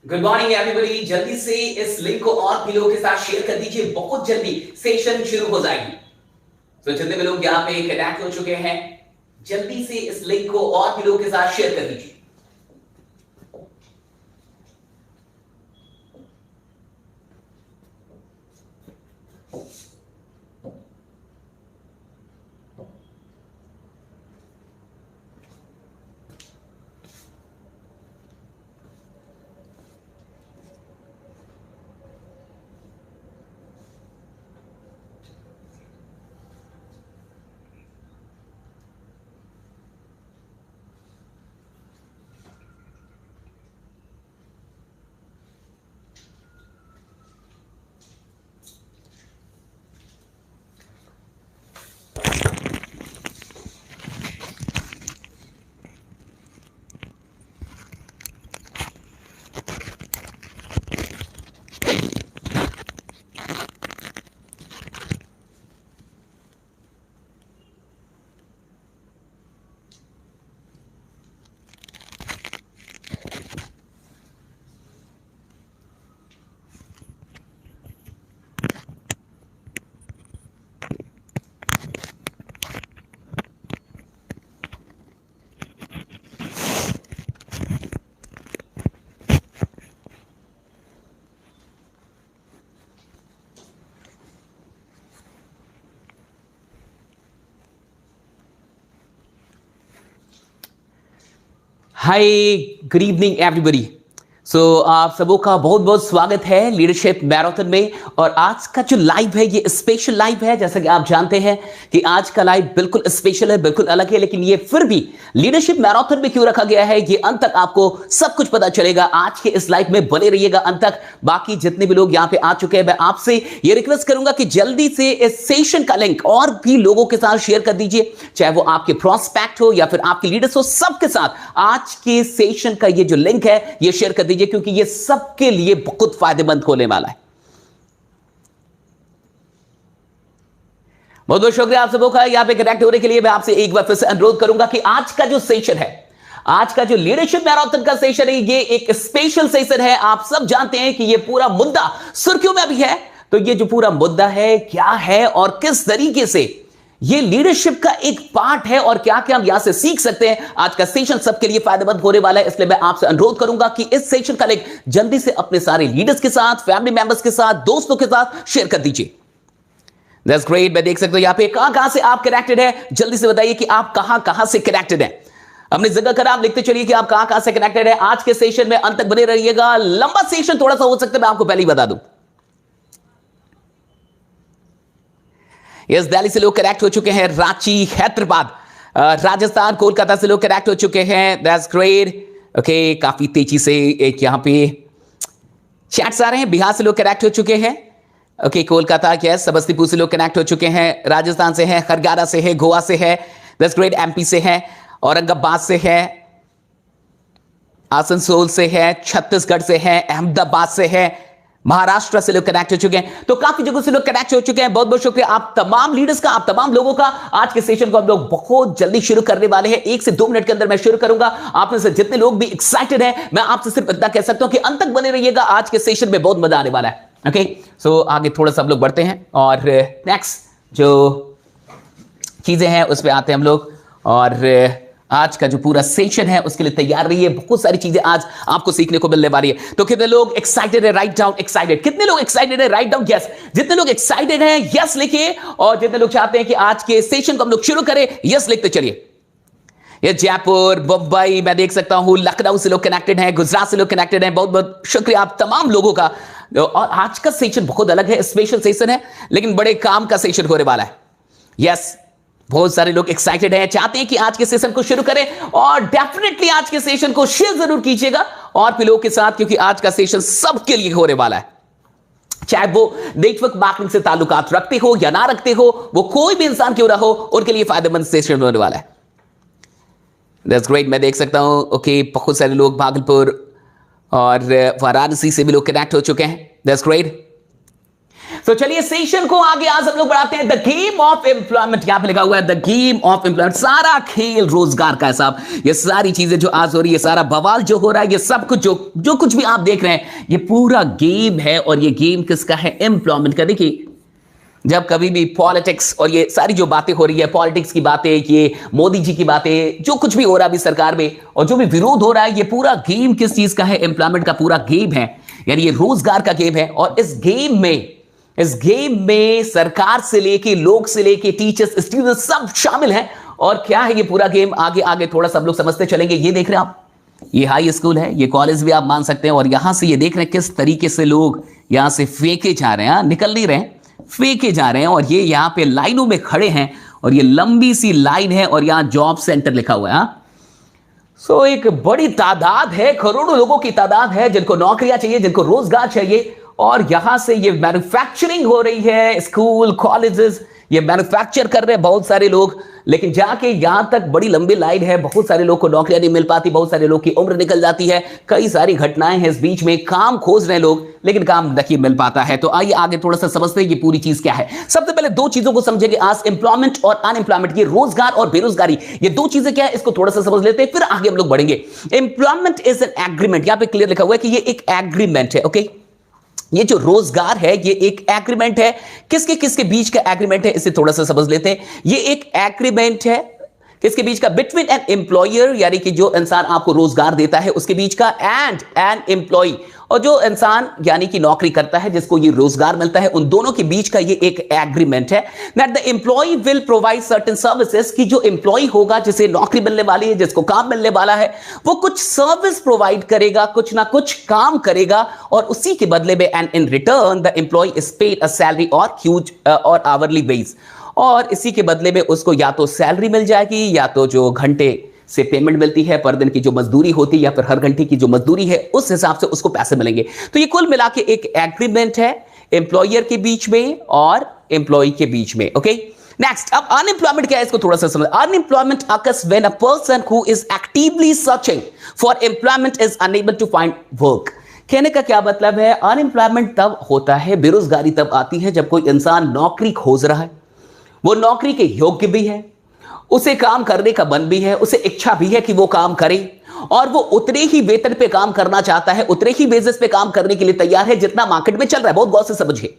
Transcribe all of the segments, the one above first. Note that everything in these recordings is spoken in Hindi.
Good morning everybody. जल्दी से इस लिंक को और भी लोगों के साथ शेयर कर दीजिए, बहुत जल्दी सेशन शुरू हो जाएगी। तो जितने भी लोग यहाँ पे कनेक्ट हो चुके हैं, जल्दी से इस लिंक को और भी लोगों के साथ शेयर कर दीजिए। हाय, गुड इवनिंग एवरीबॉडी। सो आप सबों का बहुत बहुत स्वागत है लीडरशिप मैराथन में। और आज का जो लाइव है ये स्पेशल लाइव है। जैसा कि आप जानते हैं कि आज का लाइव बिल्कुल स्पेशल है, बिल्कुल अलग है, लेकिन ये फिर भी लीडरशिप मैराथन में क्यों रखा गया है ये अंत तक आपको सब कुछ पता चलेगा। आज के इस लाइव में बने रहिएगा अंत तक। बाकी जितने भी लोग यहाँ पे आ चुके हैं, मैं आपसे ये रिक्वेस्ट करूंगा कि जल्दी से इस सेशन का लिंक और भी लोगों के साथ शेयर कर दीजिए, चाहे वो आपके प्रोस्पेक्ट हो या फिर आपके लीडर्स हो, सबके साथ आज के सेशन का ये जो लिंक है ये शेयर कर दीजिए, क्योंकि ये सबके लिए बहुत फायदेमंद होने वाला है। बहुत बहुत शुक्रिया आप सबों का यहां पे कनेक्ट होने के लिए। मैं आपसे एक बार फिर से अनुरोध करूंगा कि आज का जो सेशन है, आज का जो लीडरशिप मैराथन का सेशन है, ये एक स्पेशल सेशन है। आप सब जानते हैं कि ये पूरा मुद्दा सुर्खियों में भी है। तो ये जो पूरा मुद्दा है, क्या है और किस तरीके से ये लीडरशिप का एक पार्ट है और क्या क्या हम यहां से सीख सकते हैं, आज का सेशन सबके लिए फायदेमंद होने वाला है। इसलिए मैं आपसे अनुरोध करूंगा कि इस सेशन का लिंक जल्दी से अपने सारे लीडर्स के साथ, फैमिली मेंबर्स के साथ, दोस्तों के साथ शेयर कर दीजिए। That's great. मैं देख सकता हूं यहां पे कहां से आप कनेक्टेड है। जल्दी से बताइए कि आप कहां से कनेक्टेड है। अपनी जगह का नाम लिखते चलिए कि आप कहां से कनेक्टेड है। आज के सेशन में अंत तक बने रहिएगा। लंबा सेशन थोड़ा सा हो सकता है, मैं आपको पहले ही बता दूं। यस, दिल्ली से लोग कनेक्ट हो चुके हैं, रांची, हैदराबाद, राजस्थान, कोलकाता से लोग कनेक्ट हो चुके हैं। That's great. ओके, काफी तेजी से एक यहाँ पे चैट्स आ रहे हैं। बिहार से लोग कनेक्ट हो चुके हैं। ओके, कोलकाता, यस, समस्तीपुर से लोग कनेक्ट हो चुके हैं। राजस्थान से है, हरियाणा से है, गोवा से है, दैट्स ग्रेट। एमपी से है, औरंगाबाद से है, आसनसोल से है, छत्तीसगढ़ से है, अहमदाबाद से है, महाराष्ट्र से लोग कनेक्ट हो चुके हैं। तो काफी जगहों से लोग कनेक्ट हो चुके हैं। बहुत बहुत शुक्रिया आप तमाम लीडर्स का, आप तमाम लोगों का। आज के सेशन को हम लोग बहुत जल्दी शुरू करने वाले हैं। 1 से 2 मिनट के अंदर मैं शुरू करूंगा। आप में से जितने लोग भी एक्साइटेड हैं, मैं आपसे सिर्फ इतना कह सकता हूं कि अंत तक बने रहिएगा। आज के सेशन में बहुत मजा आने वाला है। ओके, सो आगे थोड़ा सा हम लोग बढ़ते हैं और नेक्स्ट जो चीजें हैं उस पर आते हैं हम लोग। और आज का जो पूरा सेशन है उसके लिए तैयार रहिए। बहुत सारी चीजें आज आपको सीखने को मिलने वाली है। तो कितने लोग एक्साइटेड है, राइट डाउन एक्साइटेड। कितने लोग एक्साइटेड है, राइट डाउन यस। जितने लोग एक्साइटेड हैं यस लिखिए, और जितने लोग चाहते हैं कि आज के सेशन को हम लोग शुरू करें यस लिखते चलिए। ये जयपुर, मुंबई, मैं देख सकता हूं लखनऊ से लोग कनेक्टेड हैं, गुजरात से लोग कनेक्टेड हैं। बहुत बहुत शुक्रिया आप तमाम लोगों का। और आज का सेशन बहुत अलग है, स्पेशल सेशन है, लेकिन बड़े काम का सेशन होने वाला है। यस, बहुत सारे लोग एक्साइटेड हैं, चाहते हैं कि आज के सेशन को शुरू करें और डेफिनेटली आज के सेशन को शेयर जरूर कीजिएगा और भी लोगों के साथ, क्योंकि आज का सेशन सबके लिए होने वाला है। चाहे वो नेटवर्क मार्केटिंग से ताल्लुकात रखते हो या ना रखते हो, वो कोई भी इंसान क्यों ना हो, उनके लिए फायदेमंद सेशन होने वाला है। That's great. मैं देख सकता हूं ओके, बहुत सारे लोग भागलपुर और वाराणसी से भी लोग कनेक्ट हो चुके हैं। That's great. तो चलिए सेशन को आगे आज हम लोग बढ़ाते हैं। द गेम ऑफ एम्प्लॉयमेंट, यहां पे लिखा हुआ है द गेम ऑफ एम्प्लॉयमेंट। सारा खेल रोजगार का है साहब। ये सारी चीजें जो आज हो रही है, सारा बवाल जो हो रहा है, ये सब कुछ जो कुछ भी आप देख रहे हैं, ये पूरा गेम है। और ये गेम किसका है? एम्प्लॉयमेंट का। देखिए, जब कभी भी पॉलिटिक्स और ये सारी जो बातें हो रही है, पॉलिटिक्स की बातें, ये मोदी जी की बातें, जो कुछ भी हो रहा है अभी सरकार में और जो भी विरोध हो रहा है, ये पूरा गेम किस चीज का है? एम्प्लॉयमेंट का पूरा गेम है, यानी ये रोजगार का गेम है। और इस गेम में सरकार से लेके, लोग से लेके, टीचर्स, स्टूडेंट्स सब शामिल हैं। और क्या है ये पूरा गेम? आगे आगे थोड़ा सा हम लोग समझते चलेंगे। ये देख रहे हैं आप, ये हाई स्कूल है, ये कॉलेज भी आप मान सकते हैं। और यहां से ये देख रहे हैं किस तरीके से लोग यहां से फेंके जा रहे हैं, निकल नहीं रहे हैं, फेंके जा रहे हैं। और ये यहां पे लाइनों में खड़े हैं और ये लंबी सी लाइन है और यहां जॉब सेंटर लिखा हुआ है। सो एक बड़ी तादाद है, करोड़ों लोगों की तादाद है जिनको नौकरियां चाहिए, जिनको रोजगार चाहिए। और यहां से ये मैन्युफैक्चरिंग हो रही है, स्कूल, कॉलेजेस ये मैन्युफैक्चर कर रहे हैं बहुत सारे लोग। लेकिन जाके यहां तक बड़ी लंबी लाइन है, बहुत सारे लोग को नौकरियां नहीं मिल पाती, बहुत सारे लोग की उम्र निकल जाती है, कई सारी घटनाएं हैं इस बीच में, काम खोज रहे हैं लोग लेकिन काम नहीं मिल पाता है। तो आइए आगे थोड़ा सा समझते हैं ये पूरी चीज क्या है। सबसे पहले दो चीजों को समझेंगे आज, एम्प्लॉयमेंट और अनएम्प्लॉयमेंट। ये रोजगार और बेरोजगारी, ये दो चीजें क्या है, इसको थोड़ा सा समझ लेते हैं, फिर आगे हम लोग बढ़ेंगे। एम्प्लॉयमेंट इज एन एग्रीमेंट, यहां पे क्लियर लिखा हुआ है कि ये एक एग्रीमेंट है। ओके, ये जो रोजगार है ये एक एग्रीमेंट है। किसके किसके बीच का एग्रीमेंट है, इसे थोड़ा सा समझ लेते हैं। ये एक एग्रीमेंट है किसके बीच का? बिटवीन एन एम्प्लॉयर, यानी कि जो इंसान आपको रोजगार देता है उसके बीच का, एंड एन एम्प्लॉय, और जो इंसान यानी कि नौकरी करता है जिसको ये रोजगार मिलता है, उन दोनों के बीच का ये एक एग्रीमेंट है। That the employee will provide certain services, कि जो एम्प्लॉय होगा, जिसे नौकरी मिलने वाली है, जिसको काम मिलने वाला है, वो कुछ सर्विस प्रोवाइड करेगा, कुछ ना कुछ काम करेगा, और उसी के बदले में and in return the employee is paid a salary और ह्यूज और आवरली बेस, और इसी के बदले में उसको या तो सैलरी मिल जाएगी या तो जो घंटे से पेमेंट मिलती है, पर दिन की जो मजदूरी होती है या फिर हर घंटे की जो मजदूरी है उस हिसाब से उसको पैसे मिलेंगे। तो ये कुल मिला के एक एग्रीमेंट है एम्प्लॉयर के बीच में और एम्प्लॉय के बीच में। ओके, नेक्स्ट, अब अनएम्प्लॉयमेंट क्या है इसको थोड़ा सा समझ। Unemployment occurs when a person who is actively searching for employment is unable to find work. कहने का क्या मतलब है? अनएम्प्लॉयमेंट तब होता है, बेरोजगारी तब आती है जब कोई इंसान नौकरी खोज रहा है, वो नौकरी के योग्य भी है, उसे काम करने का मन भी है, उसे इच्छा भी है कि वो काम करे, और वो उतने ही वेतन पे काम करना चाहता है, उतने ही बेसिस पे काम करने के लिए तैयार है जितना मार्केट में चल रहा है। बहुत गौर से समझिए,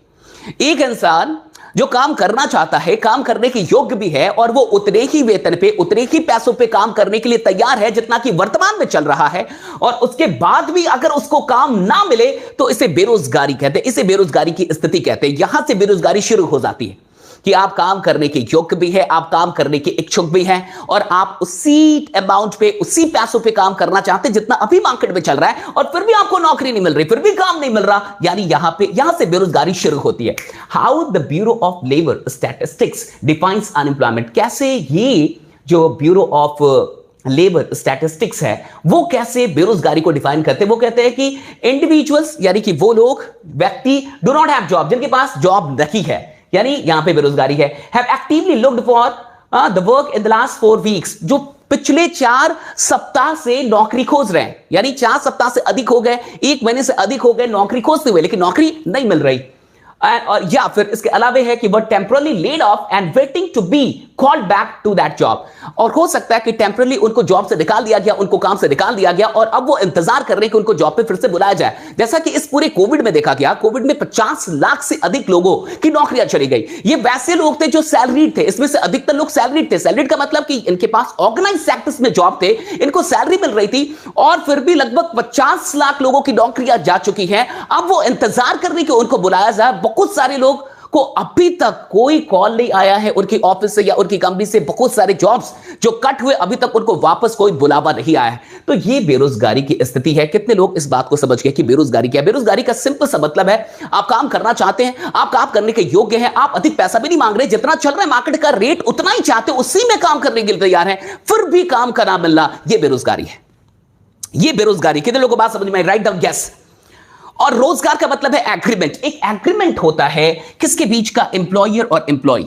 एक इंसान जो काम करना चाहता है, काम करने के योग्य भी है, और वो उतने ही वेतन पे, उतने ही पैसों पे काम करने के लिए तैयार है जितना कि वर्तमान में चल रहा है, और उसके बाद भी अगर उसको काम ना मिले तो इसे बेरोजगारी कहते हैं, इसे बेरोजगारी की स्थिति कहते हैं। यहां से बेरोजगारी शुरू हो जाती है कि आप काम करने के योग्य भी है, आप काम करने के इच्छुक भी हैं, और आप उसी अमाउंट पे, उसी पैसों पे काम करना चाहते हैं जितना अभी मार्केट में चल रहा है, और फिर भी आपको नौकरी नहीं मिल रही, फिर भी काम नहीं मिल रहा, यानी यहां से बेरोजगारी शुरू होती है। How the bureau of labour statistics defines unemployment, कैसे ये जो ब्यूरो ऑफ लेबर स्टैटिस्टिक्स है वो कैसे बेरोजगारी को डिफाइन करते हैं। वो कहते हैं कि इंडिविजुअल्स, यानी कि वो लोग, व्यक्ति, डू नॉट हैव जॉब, जिनके पास जॉब नहीं है, यानी यहां पे बेरोजगारी है, have actively looked for the work in the last 4 weeks, जो पिछले 4 सप्ताह से नौकरी खोज रहे हैं, यानी 4 सप्ताह से अधिक हो गए, 1 महीने से अधिक हो गए नौकरी खोजते हुए, लेकिन नौकरी नहीं मिल रही। और या फिर इसके अलावा है कि वह temporarily laid off and waiting to be called back to that job, और हो सकता है कि टेम्परली उनको जॉब से निकाल दिया गया, उनको काम से निकाल दिया गया, और अब वो इंतजार कर रहे हैं कि उनको जॉब पे फिर से बुलाया जाए। जैसा कि इस पूरे कोविड में देखा गया, कोविड में 50 लाख से अधिक लोगों की नौकरियां चली गई। ये वैसे लोग थे जो सैलरीड थे, इसमें से अधिकतर लोग सैलरीड थे। सैलरीड का मतलब कि इनके पास ऑर्गेनाइज सेक्टर्स में जॉब थे, इनको सैलरी मिल रही थी, और फिर भी लगभग 50 लाख लोगों की नौकरियां जा चुकी हैं। अब वो इंतजार कर रही कि उनको बुलाया जाए। बहुत सारे लोग आपको अभी तक कोई कॉल नहीं आया है उनकी ऑफिस से या उनकी कंपनी से, बहुत सारे जॉब्स जो कट हुए अभी तक उनको वापस कोई बुलावा नहीं आया है। तो ये बेरोजगारी की स्थिति है। कितने लोग इस बात को समझ गए कि बेरोजगारी क्या है? बेरोजगारी का सिंपल सा मतलब है, आप काम करना चाहते हैं, आप काम करने के योग्य हैं, आप अधिक पैसा भी नहीं मांग रहे, जितना चल रहा है मार्केट का रेट उतना ही चाहते हो, उसी में काम करने के लिए तैयार हैं, फिर भी काम का ना मिलना, यह बेरोजगारी है। ये बेरोजगारी। कितने लोगों को बात समझ में? Write down yes. और रोजगार का मतलब है एग्रीमेंट। एक एग्रीमेंट होता है किसके बीच का? एम्प्लॉयर और एम्प्लॉय,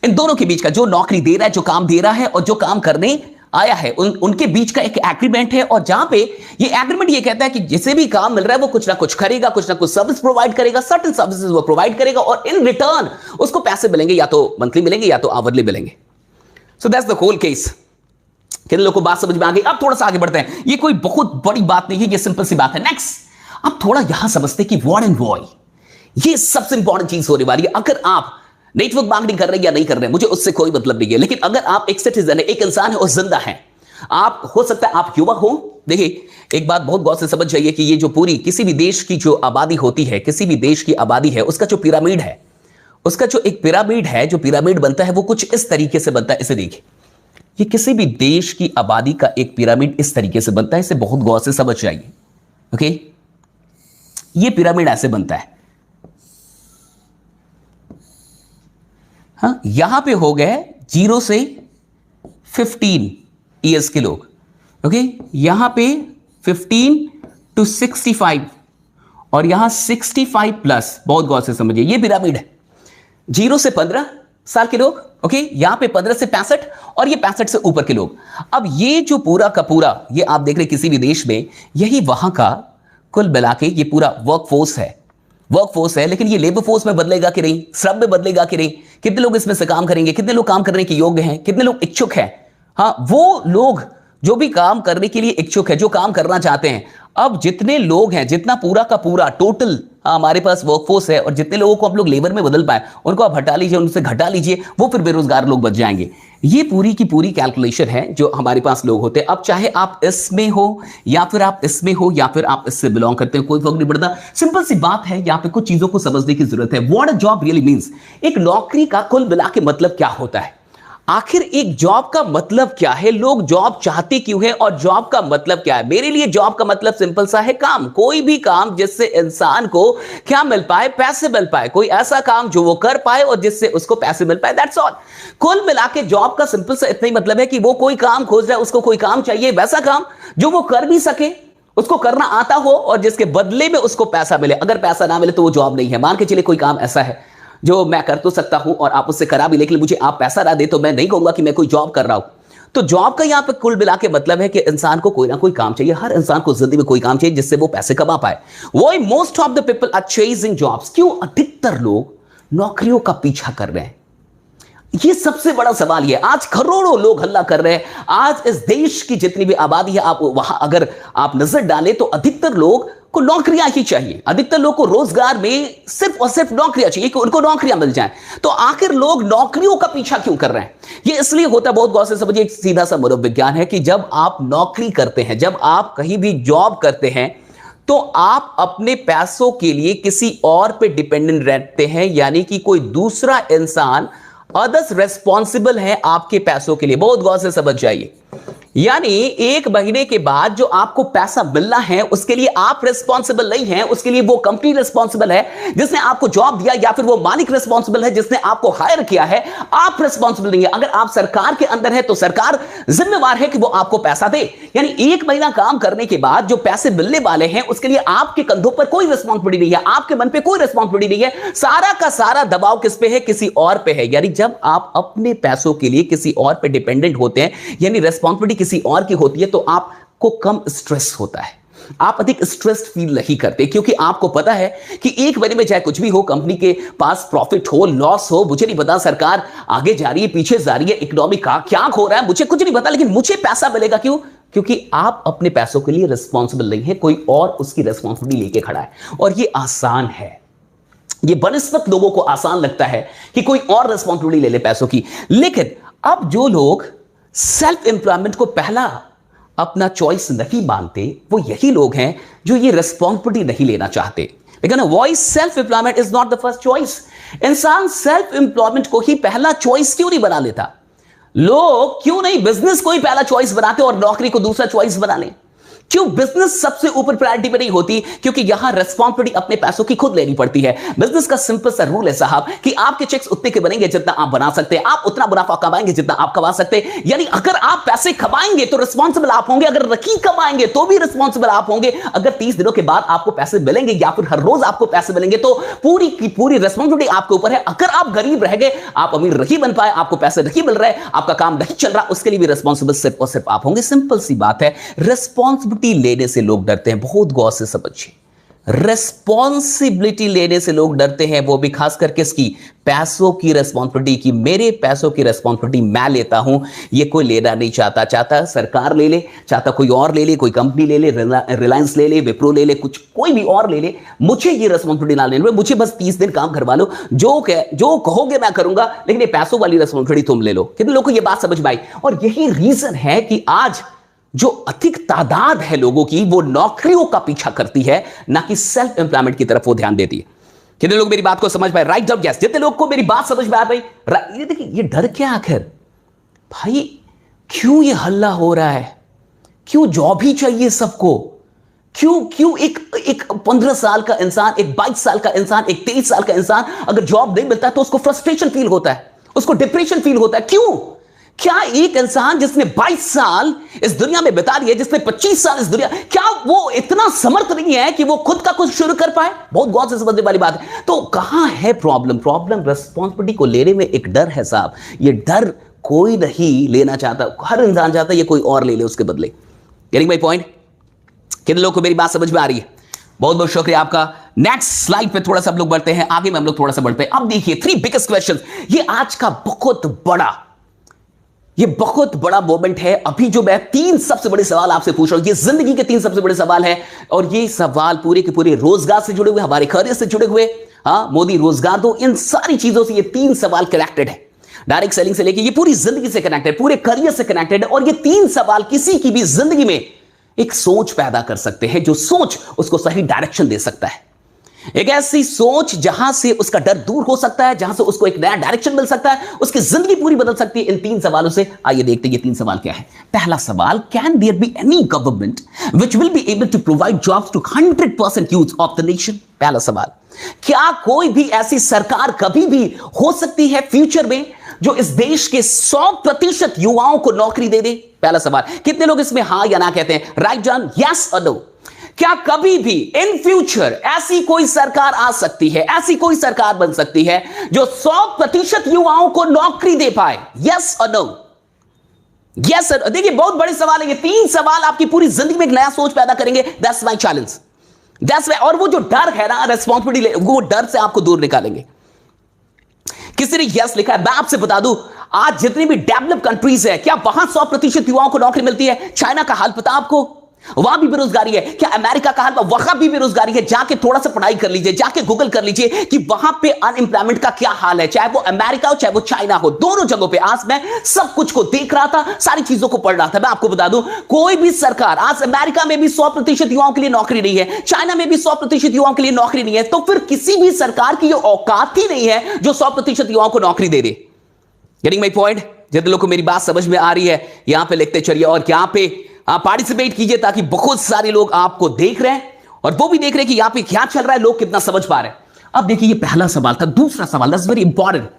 इन दोनों के बीच का, जो नौकरी दे रहा है, जो काम दे रहा है और जो काम करने आया है, उनके बीच का एक एग्रीमेंट है। और जहां पे ये एग्रीमेंट ये कहता है कि जिसे भी काम मिल रहा है वो कुछ ना कुछ करेगा, कुछ ना कुछ सर्विस प्रोवाइड करेगा, सर्टेन सर्विसेज वो प्रोवाइड करेगा और इन रिटर्न उसको पैसे मिलेंगे, या तो मंथली मिलेंगे या तो आवरली मिलेंगे। So that's the whole case. कितने लोगों को बात समझ में आ गई? अब थोड़ा सा आगे बढ़ते हैं। ये कोई बहुत बड़ी बात नहीं है, ये सिंपल सी बात है। नेक्स्ट, अब थोड़ा यहां समझते हैं कि व्हाट एंड व्हाई, ये सबसे इंपॉर्टेंट चीज होने वाली है। अगर आप नेटवर्क मार्केटिंग कर रहे हैं या नहीं कर रहे हैं, मुझे उससे कोई मतलब नहीं है, लेकिन अगर आप एक सिटीजन है, एक इंसान है और जिंदा है, आप हो सकता है आप युवा हो। देखिए, एक बात बहुत गौर से समझ जाइए कि ये जो पूरी किसी भी देश की जो आबादी होती है, किसी भी देश की आबादी है, उसका जो पिरामिड है, उसका जो एक पिरामिड है, जो पिरामिड बनता है वो कुछ इस तरीके से बनता है। इसे देखिए, ये किसी भी देश की आबादी का एक पिरामिड इस तरीके से बनता है। इसे बहुत गौर से समझ जाइए। ओके, ये पिरामिड ऐसे बनता है। हाँ, यहां पे हो गए 0 से 15 ईयर्स के लोग। ओके, यहां पे 15 to 65 और यहां 65 प्लस। बहुत गौर से समझिए, ये पिरामिड है। 0 से 15 साल के लोग, ओके, यहां पे 15 से 65 और ये 65 से ऊपर के लोग। अब ये जो पूरा का पूरा, ये आप देख रहे किसी भी देश में, यही वहां का कुल मिला के ये पूरा वर्क फोर्स है। लेकिन ये लेबर फोर्स में बदलेगा कि नहीं, श्रम में बदलेगा कि नहीं, कितने लोग इसमें से काम करेंगे, कितने लोग काम करने के योग्य हैं, कितने लोग इच्छुक हैं। हाँ, वो लोग जो भी काम करने के लिए इच्छुक है, जो काम करना चाहते हैं। अब जितने लोग हैं, जितना पूरा का पूरा टोटल हमारे पास वर्कफोर्स है, और जितने लोगों को आप लोग लेबर में बदल पाए, उनको आप हटा लीजिए, उनसे घटा लीजिए, वो फिर बेरोजगार लोग बच जाएंगे। ये पूरी की पूरी कैलकुलेशन है जो हमारे पास लोग होते हैं। अब चाहे आप इसमें हो या फिर आप इसमें हो या फिर आप इससे बिलोंग करते हो, कोई फर्क नहीं पड़ता। सिंपल सी बात है, यहाँ पे कुछ चीजों को समझने की जरूरत है। What a job really means, एक नौकरी का कुल मिला के मतलब क्या होता है? आखिर एक जॉब का मतलब क्या है? लोग जॉब चाहते क्यों है और जॉब का मतलब क्या है? मेरे लिए जॉब का मतलब सिंपल सा है, काम। कोई भी काम जिससे इंसान को क्या मिल पाए? पैसे मिल पाए। कोई ऐसा काम जो वो कर पाए और जिससे उसको पैसे मिल पाए, दैट्स ऑल। कुल मिला के जॉब का सिंपल सा इतना ही मतलब है कि वो कोई काम खोज रहा है, उसको कोई काम चाहिए, वैसा काम जो वो कर भी सके, उसको करना आता हो और जिसके बदले में उसको पैसा मिले। अगर पैसा ना मिले तो वो जॉब नहीं है। मान के चलिए कोई काम ऐसा है जो मैं कर तो सकता हूं और आप उससे करा भी, लेकिन मुझे आप पैसा ना दे तो मैं नहीं कहूंगा कि मैं कोई जॉब कर रहा हूं। तो जॉब का यहां पे कुल मिला के मतलब है कि इंसान को कोई ना कोई काम चाहिए। हर इंसान को जिंदगी में कोई काम चाहिए जिससे वो पैसे कमा पाए। वही most of the people are chasing jobs. क्यों अधिकतर लोग नौकरियों का पीछा कर रहे हैं? ये सबसे बड़ा सवाल ये है। आज करोड़ों लोग हल्ला कर रहे हैं। आज इस देश की जितनी भी आबादी है, आप वहां अगर आप नजर डालें तो अधिकतर लोग को नौकरियां ही चाहिए। अधिकतर लोग को रोजगार में सिर्फ और सिर्फ नौकरियां चाहिए कि उनको नौकरियां मिल जाएं। तो आखिर लोग नौकरियों का पीछा क्यों कर रहे हैं? ये इसलिए होता है, बहुत गौर से समझिए, एक सीधा सा मनोविज्ञान है कि जब आप नौकरी करते हैं, जब आप कहीं भी जॉब करते हैं, तो आप अपने पैसों के लिए किसी और पे डिपेंडेंट रहते हैं। यानी कि कोई दूसरा इंसान, अदर्स रेस्पॉन्सिबल है आपके पैसों के लिए। बहुत गौर से समझ जाइए। यानी 1 महीने के बाद जो आपको पैसा मिलना है उसके लिए आप रिस्पॉन्सिबल नहीं है, उसके लिए वो कंपनी रिस्पॉन्सिबल है जिसने आपको जॉब दिया, या फिर वो मालिक रिस्पॉन्सिबल है जिसने आपको हायर किया है। आप रिस्पॉन्सिबल नहीं है। अगर आप सरकार के अंदर है तो सरकार जिम्मेवार है कि वो आपको पैसा दे। यानी 1 महीना काम करने के बाद जो पैसे मिलने वाले हैं उसके लिए आपके कंधों पर कोई रिस्पॉन्सिबिलिटी नहीं है, आपके मन पे कोई रिस्पॉन्सिबिलिटी नहीं है। सारा का सारा दबाव किस पे है? किसी और पे है। यानी जब आप अपने पैसों के लिए किसी और पे डिपेंडेंट होते हैं, यानी रिस्पॉन्सिबिलिटी किसी और की होती है, तो आपको कम स्ट्रेस होता है, आप अधिक स्ट्रेस फील नहीं करते, क्योंकि आपको पता है कि 1 महीने में चाहे कुछ भी हो, कंपनी के पास प्रॉफिट हो, लॉस हो, मुझे नहीं पता, सरकार आगे जा रही है, पीछे जा रही है, इकोनॉमी का क्या हो रहा है, मुझे कुछ नहीं पता, लेकिन मुझे पैसा मिलेगा। क्यों? क्योंकि आप अपने पैसों के लिए रिस्पॉन्सिबल नहीं है, कोई और उसकी रिस्पॉन्सिबिलिटी लेके खड़ा है। और ये आसान है, ये बनिस्बत लोगों को आसान लगता है कि कोई और रिस्पॉन्सिबिलिटी ले ले पैसों की। लेकिन अब जो लोग सेल्फ एम्प्लॉयमेंट को पहला अपना चॉइस नहीं मानते, वो यही लोग हैं जो ये रिस्पॉन्सिबिलिटी नहीं लेना चाहते। लेकिन voice self employment is not the first choice. इंसान सेल्फ एम्प्लॉयमेंट को ही पहला चॉइस क्यों नहीं बना लेता? लोग क्यों नहीं बिजनेस को ही पहला चॉइस बनाते और नौकरी को दूसरा चॉइस बना ले? क्यों बिजनेस सबसे ऊपर प्रायोरिटी पे नहीं होती? क्योंकि यहां रिस्पॉन्सिबिलिटी अपने पैसों की खुद लेनी पड़ती है। बिजनेस का सिंपल सा रूल है साहब कि आपके चेक्स उतने के बनेंगे जितना आप बना सकते हैं, आप उतना मुनाफा कमाएंगे जितना आप कमा सकते हैं। यानी अगर आप पैसे कमाएंगे तो रिस्पॉन्सिबल आप होंगे, अगर रकीब कमाएंगे तो भी रिस्पॉन्सिबल आप होंगे। अगर 30 दिनों के बाद आपको पैसे मिलेंगे या फिर हर रोज आपको पैसे मिलेंगे तो पूरी की पूरी रिस्पॉन्सिबिलिटी आपके ऊपर है। अगर आप गरीब रह गए, आप अमीर नहीं बन पाए, आपको पैसे नहीं मिल रहे, आपका काम नहीं चल रहा, उसके लिए भी रिस्पॉन्सिबल सिर्फ और सिर्फ आप होंगे। सिंपल सी बात है, रिस्पॉन्सिबिलिटी लेने से लोग डरते हैं। बहुत गौर से समझिए, रिस्पॉन्सिबिलिटी लेने से लोग डरते हैं, वो भी खासकर किसकी? पैसों की रिस्पॉन्सिबिलिटी की। मेरे पैसों की रिस्पॉन्सिबिलिटी मैं लेता हूं, ये कोई लेना नहीं चाहता। चाहता सरकार ले ले, चाहता कोई और ले ले, कोई कंपनी ले ले, रिलायंस ले ले, विप्रो ले ले, कुछ कोई भी और ले ले, मुझे ये रिस्पॉन्सिबिलिटी ना लेने, मुझे बस 30 दिन काम करवा लो, जो कहोगे मैं करूंगा, लेकिन ये पैसों वाली रिस्पॉन्सिबिलिटी तुम ले लो। कितने लोगों को ये बात समझ में आई? और यही रीजन है कि आज जो अधिक तादाद है लोगों की, वो नौकरियों का पीछा करती है, ना कि सेल्फ एम्प्लॉयमेंट की तरफ वो ध्यान देती है। कितने लोग मेरी बात को समझ पाए? राइट जब यस। जितने लोग को मेरी बात समझ में आ गई, ये देखिए, ये डर क्या आखिर भाई? क्यों ये हल्ला हो रहा है? क्यों जॉब ही चाहिए सबको? क्यों एक 15 साल का इंसान, एक 22 साल का इंसान, एक 23 साल का इंसान अगर जॉब नहीं मिलता है तो उसको फ्रस्ट्रेशन फील होता है, उसको डिप्रेशन फील होता है? क्यों? क्या एक इंसान जिसने 22 साल इस दुनिया में बिता लिए, जिसने 25 साल इस दुनिया, क्या वो इतना समर्थ नहीं है कि वो खुद का कुछ शुरू कर पाए? बहुत गौर से समझने वाली बात है। तो कहां है प्रॉब्लम? प्रॉब्लम रिस्पॉन्सिबिलिटी को लेने में एक डर है साहब। ये डर कोई नहीं लेना चाहता, हर इंसान चाहता है ये कोई और ले ले उसके बदले। Getting my point? कितने लोगों को मेरी बात समझ में आ रही है? बहुत बहुत शुक्रिया आपका। नेक्स्ट स्लाइड पे थोड़ा सा हम लोग बढ़ते हैं, आगे में हम लोग थोड़ा सा बढ़ते हैं। अब देखिए 3 बिगेस्ट क्वेश्चन, ये आज का बहुत बड़ा मोमेंट है। अभी जो मैं 3 सबसे बड़े सवाल आपसे पूछ रहा हूं, ये जिंदगी के 3 सबसे बड़े सवाल है, और ये सवाल पूरे के पूरे रोजगार से जुड़े हुए, हमारे करियर से जुड़े हुए। मोदी रोजगार दो, इन सारी चीजों से ये 3 सवाल कनेक्टेड है। डायरेक्ट सेलिंग से लेके ये पूरी जिंदगी से कनेक्टेड, पूरे करियर से कनेक्टेड है। और ये 3 सवाल किसी की भी जिंदगी में एक सोच पैदा कर सकते हैं, जो सोच उसको सही डायरेक्शन दे सकता है। एक ऐसी सोच जहां से उसका डर दूर हो सकता है, जहां से उसको एक नया डायरेक्शन मिल सकता है, उसकी जिंदगी पूरी बदल सकती है। इन 3 सवालों से आइए देखते हैं ये 3 सवाल क्या है। पहला सवाल, can there be any government which will be able to provide jobs to 100% youth of the nation? पहला सवाल, क्या कोई भी ऐसी सरकार कभी भी हो सकती है फ्यूचर में जो इस देश के 100% युवाओं को नौकरी दे दे? पहला सवाल। कितने लोग इसमें हां या ना कहते हैं? राइट जॉन, यस और नो। क्या कभी भी इन फ्यूचर ऐसी कोई सरकार आ सकती है, ऐसी कोई सरकार बन सकती है जो 100% युवाओं को नौकरी दे पाए? यस और नो? Yes sir. देखिए बहुत बड़े सवाल है ये। 3 सवाल आपकी पूरी जिंदगी में एक नया सोच पैदा करेंगे। That's my challenge, that's my. और वो जो डर है ना, रिस्पॉन्सिबिलिटी, वो डर से आपको दूर निकालेंगे। किसी ने यस लिखा है। मैं आपसे बता दूं, आज जितनी भी डेवलप कंट्रीज है, क्या वहां 100% युवाओं को नौकरी मिलती है? चाइना का हाल पता आपको, वहां भी बेरोजगारी है। क्या अमेरिका का हाल, वहां भी बेरोजगारी है? जाके थोड़ा सा पढ़ाई कर लीजिए, जाके गूगल कर लीजिए कि वहां पे अनएम्प्लॉयमेंट का क्या हाल है, चाहे वो अमेरिका हो चाहे वो चाइना हो, दोनों जगहों पे। आज मैं सब कुछ को देख रहा था, सारी चीजों को पढ़ रहा था। मैं आपको बता दूं, कोई भी सरकार, आज अमेरिका में भी 100% युवाओं के लिए नौकरी नहीं है, चाइना में भी 100% युवाओं के लिए नौकरी नहीं है, तो फिर किसी भी सरकार की यह औकात ही नहीं है जो 100% युवाओं को नौकरी दे दे। Getting my point? जितने लोगों को मेरी बात समझ में आ रही है यहां पे लिखते चलिए, और यहां पे आप पार्टिसिपेट कीजिए ताकि बहुत सारे लोग आपको देख रहे हैं और वो भी देख रहे हैं कि यहां पे क्या चल रहा है, लोग कितना समझ पा रहे हैं। अब देखिए ये पहला सवाल था। दूसरा सवाल, दैट्स वेरी इंपॉर्टेंट।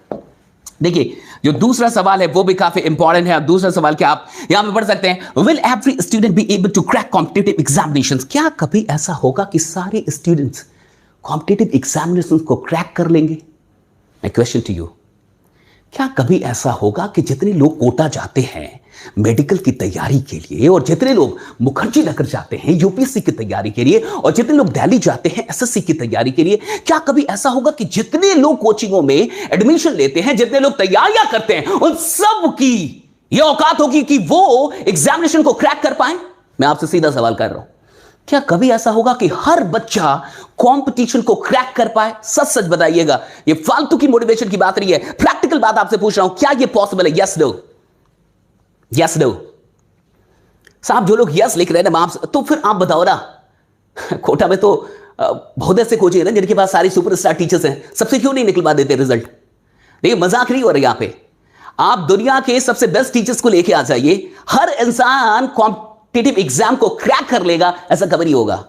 देखिए जो दूसरा सवाल है वो भी काफी इंपॉर्टेंट है। दूसरा सवाल क्या आप यहां पे पढ़ सकते हैं, will every student be able to crack competitive examinations? क्या कभी ऐसा होगा कि सारे स्टूडेंट्स कॉम्पिटिटिव एग्जामिनेशंस को क्रैक कर लेंगे? माय क्वेश्चन टू यू, क्या कभी ऐसा होगा कि जितने लोग कोटा जाते हैं मेडिकल की तैयारी के लिए, और जितने लोग मुखर्जी नगर जाते हैं यूपीएससी की तैयारी के लिए, और जितने लोग दिल्ली जाते हैं एसएससी की तैयारी के लिए, क्या कभी ऐसा होगा कि जितने लोग कोचिंगों में एडमिशन लेते हैं, जितने लोग तैयारियां करते हैं, उन सब की यह औकात होगी कि वो एग्जामिनेशन को क्रैक कर पाए? मैं आपसे सीधा सवाल कर रहा हूं, क्या कभी ऐसा होगा कि हर बच्चा कंपटीशन को क्रैक कर पाए? सच सच बताइएगा, ये फालतू की मोटिवेशन की बात नहीं है, प्रैक्टिकल बात आपसे पूछ रहा हूं, क्या ये पॉसिबल है? Yes no, yes no. साहब जो लोग यस लिख रहे हैं ना, तो फिर आप बताओ ना, कोटा में तो बहुत ऐसे कोच हैं ना जिनके पास सारी सुपरस्टार टीचर्स हैं, सबसे क्यों नहीं निकलवा देते रिजल्ट? देखिए मजाक नहीं हो रहा यहां पे। आप दुनिया के सबसे बेस्ट टीचर्स को लेके आ जाइए, हर इंसान कॉम्पिटिटिव एग्जाम को क्रैक कर लेगा, ऐसा कभी नहीं होगा,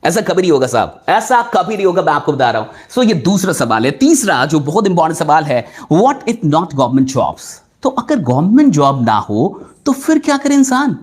ऐसा कभी नहीं होगा साहब, ऐसा कभी नहीं होगा, मैं आपको बता रहा हूं। सो ये दूसरा सवाल है। तीसरा जो बहुत इंपॉर्टेंट सवाल है, what if not government jobs? तो अगर गवर्नमेंट जॉब ना हो तो फिर क्या करे इंसान?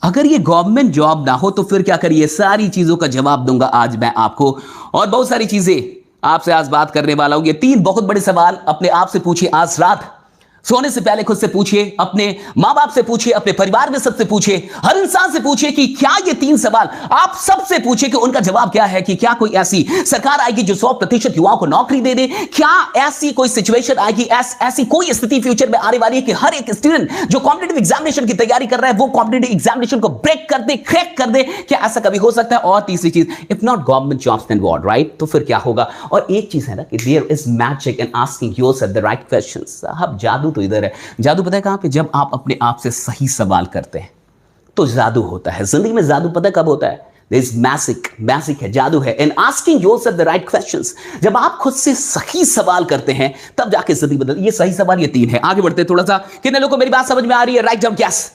अगर ये गवर्नमेंट जॉब ना हो तो फिर क्या करिए? सारी चीजों का जवाब दूंगा आज मैं आपको, और बहुत सारी चीजें आपसे आज बात करने वाला हूं। ये 3 बहुत बड़े सवाल अपने आप से पूछिए, आज रात सोने से पहले खुद से पूछिए, अपने मां बाप से पूछिए, अपने परिवार में सबसे पूछिए, हर इंसान से पूछिए कि क्या ये 3 सवाल आप सबसे पूछिए कि उनका जवाब क्या है। कि क्या कोई ऐसी सरकार आएगी जो 100% युवाओं को नौकरी दे दे? क्या ऐसी कोई सिचुएशन आएगी, ऐसी कोई स्थिति फ्यूचर में आने वाली है कि हर एक स्टूडेंट जो कॉम्पिटिटिव एग्जामिनेशन की तैयारी कर रहा है वो कॉम्पिटिटिव एग्जामिनेशन को ब्रेक कर दे, क्रैक कर दे? क्या ऐसा कभी हो सकता है? और तीसरी चीज, if not government jobs then what, right? तो फिर क्या होगा? और एक चीज है ना कि there is magic in asking yourself the right questions. साहब जादू तो इधर है। जादू पता है कहां पे? जब आप अपने आप से सही सवाल करते हैं तो जादू होता है। जिंदगी में जादू पता कब होता है? There is magic है, जादू है in asking yourself the right questions। जब आप खुद से सही सवाल करते हैं तब जाके जिंदगी बदल। ये सही सवाल ये 3 है। आगे बढ़ते हैं थोड़ा सा। कितने लोगों को मेरी बात समझ में आ रही है? Right jump yes,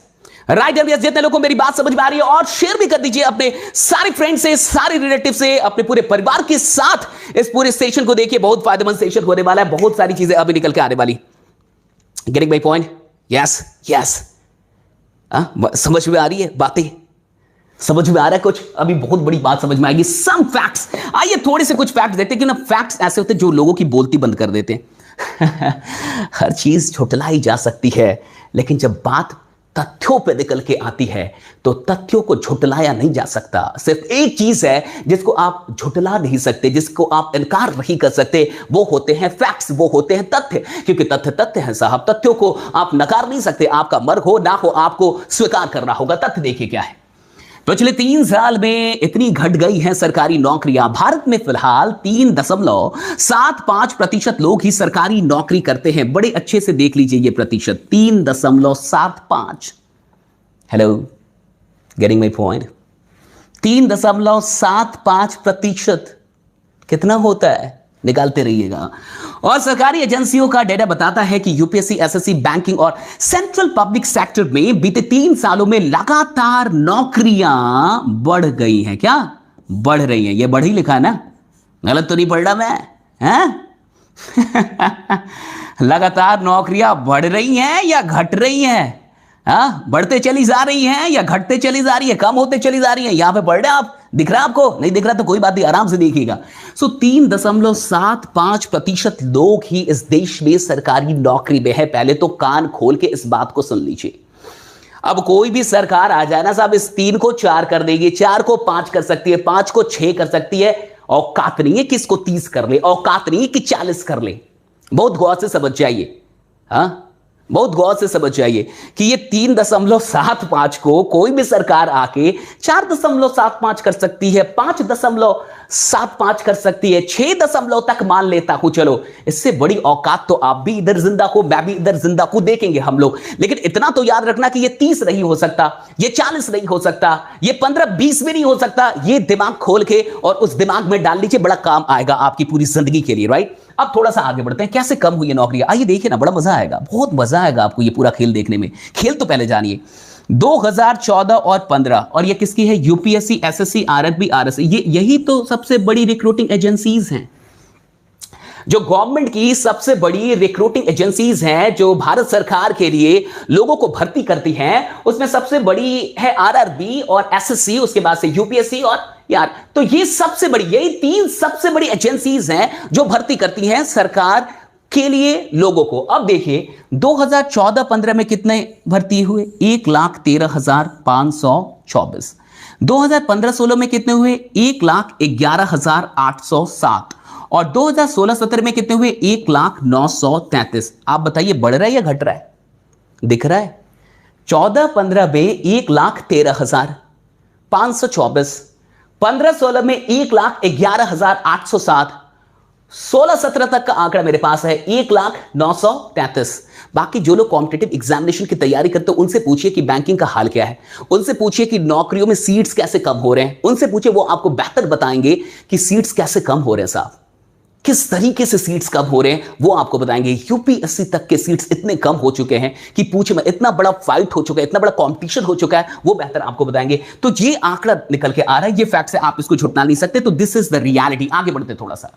right jump yes. जितने लोगों को मेरी बात समझ में आ रही है, और शेयर भी कर दीजिए अपने सारे फ्रेंड से, सारे रिलेटिव से, अपने पूरे परिवार के साथ। इस पूरे सेशन को देखिए, बहुत फायदेमंद सेशन होने वाला है, बहुत सारी चीजें अभी निकल के आने वाली। Getting my point? Yes yes. समझ में आ रही है बातें? समझ में आ रहा है कुछ? अभी बहुत बड़ी बात समझ में आएगी। सम फैक्ट्स, आइए थोड़े से कुछ फैक्ट्स देखते हैं कि ना फैक्ट्स ऐसे होते हैं जो लोगों की बोलती बंद कर देते हैं। हर चीज झुठलाई जा सकती है, लेकिन जब बात तथ्यों पे निकल के आती है तो तथ्यों को झुठलाया नहीं जा सकता। सिर्फ एक चीज है जिसको आप झुठला नहीं सकते, जिसको आप इनकार नहीं कर सकते, वो होते हैं फैक्ट्स, वो होते हैं तथ्य। क्योंकि तथ्य तथ्य है साहब, तथ्यों को आप नकार नहीं सकते। आपका मर्ग हो ना हो, आपको स्वीकार करना होगा। तथ्य देखिए क्या है। पिछले 3 साल में इतनी घट गई हैं सरकारी नौकरियां। भारत में फिलहाल 3.75% लोग ही सरकारी नौकरी करते हैं। बड़े अच्छे से देख लीजिए ये प्रतिशत, 3.75। Hello, getting my point? 3.75% कितना होता है? निकालते रहिएगा। और सरकारी एजेंसियों का डेटा बताता है कि यूपीएससी, एसएससी, बैंकिंग और सेंट्रल पब्लिक सेक्टर में बीते 3 सालों में लगातार नौकरियां बढ़ गई हैं। क्या बढ़ रही हैं? ये बढ़ ही लिखा है ना, गलत तो नहीं पढ़ रहा मैं? हैं? लगातार नौकरियां बढ़ रही हैं या घट रही हैं? बढ़ते चली जा रही हैं या घटते चली जा रही है, कम होते चली जा रही है? यहां पे बढ़ रहे हैं आप, दिख रहा है आपको? नहीं दिख रहा तो कोई बात नहीं, आराम से देखिएगा। 3.75% लोग ही इस देश में सरकारी नौकरी में है। पहले तो कान खोल के इस बात को सुन लीजिए। अब कोई भी सरकार आ जाए ना साहब, इस 3 को 4 कर देगी, 4 को 5 कर सकती है, 5 को 6 कर सकती है। औकात नहीं है कि इसको 30 कर ले, औकात नहीं है कि 40 कर ले। बहुत गौर से समझ जाइए, बहुत गौर से समझ जाइए कि ये 3.75 को कोई भी सरकार आके 4.75 कर सकती है, 5.75 कर सकती है, 6 तक मान लेता हूं। चलो, इससे बड़ी औकात तो आप भी इधर जिंदा को, मैं भी इधर जिंदा को देखेंगे हम लोग। लेकिन इतना तो याद रखना कि ये 30 नहीं हो सकता, ये 40 नहीं हो सकता, ये 15-20 भी नहीं हो सकता। ये दिमाग खोल के और उस दिमाग में डाल लीजिए, बड़ा काम आएगा आपकी पूरी जिंदगी के लिए, राइट? अब थोड़ा सा आगे बढ़ते हैं, कैसे कम हुई है नौकरियां। आइए देखिए ना, बड़ा मजा आएगा, बहुत मजा आएगा आपको ये पूरा खेल देखने में। खेल तो पहले जानिए। 2014 और 15, और ये किसकी है? UPSC, SSC, RRB, RSC. यही तो सबसे बड़ी रिक्रूटिंग एजेंसीज हैं, जो गवर्नमेंट की सबसे बड़ी रिक्रूटिंग एजेंसीज हैं, जो भारत सरकार के लिए लोगों को भर्ती करती हैं। उसमें सबसे बड़ी है आरआरबी और एसएससी, उसके बाद से यूपीएससी और यार। तो ये सबसे बड़ी, यही 3 सबसे बड़ी एजेंसीज हैं जो भर्ती करती हैं सरकार के लिए लोगों को। अब देखिए 2014-15 में कितने भर्ती हुए? 1,13,524। 2015-16 में कितने हुए? 1,11,807। और 2016-17 में कितने हुए? 1,09,33। आप बताइए, बढ़ रहा है या घट रहा है? दिख रहा है? 14-15 में 1,13,524, 15-16 में 1,11,807, 16-17 तक का आंकड़ा मेरे पास है 1,09,33। बाकी जो लोग कॉम्पिटिटिव एग्जामिनेशन की तैयारी करते हो उनसे पूछिए कि बैंकिंग का हाल क्या है, उनसे पूछिए कि नौकरियों में सीट्स कैसे कम हो रहे हैं, उनसे पूछिए, वो आपको बेहतर बताएंगे कि सीट्स कैसे कम हो रहे हैं साहब, किस तरीके से सीट्स कम हो रहे हैं वो आपको बताएंगे। यूपीएससी तक के सीट्स इतने कम हो चुके हैं कि पूछे में, इतना बड़ा फाइट हो चुका है, इतना बड़ा कंपटीशन हो चुका है, वो बेहतर आपको बताएंगे। तो ये आंकड़ा निकल के आ रहा है, ये फैक्ट है, आप इसको झुटला नहीं सकते। तो दिस इज द रियलिटी। आगे बढ़ते थोड़ा सा।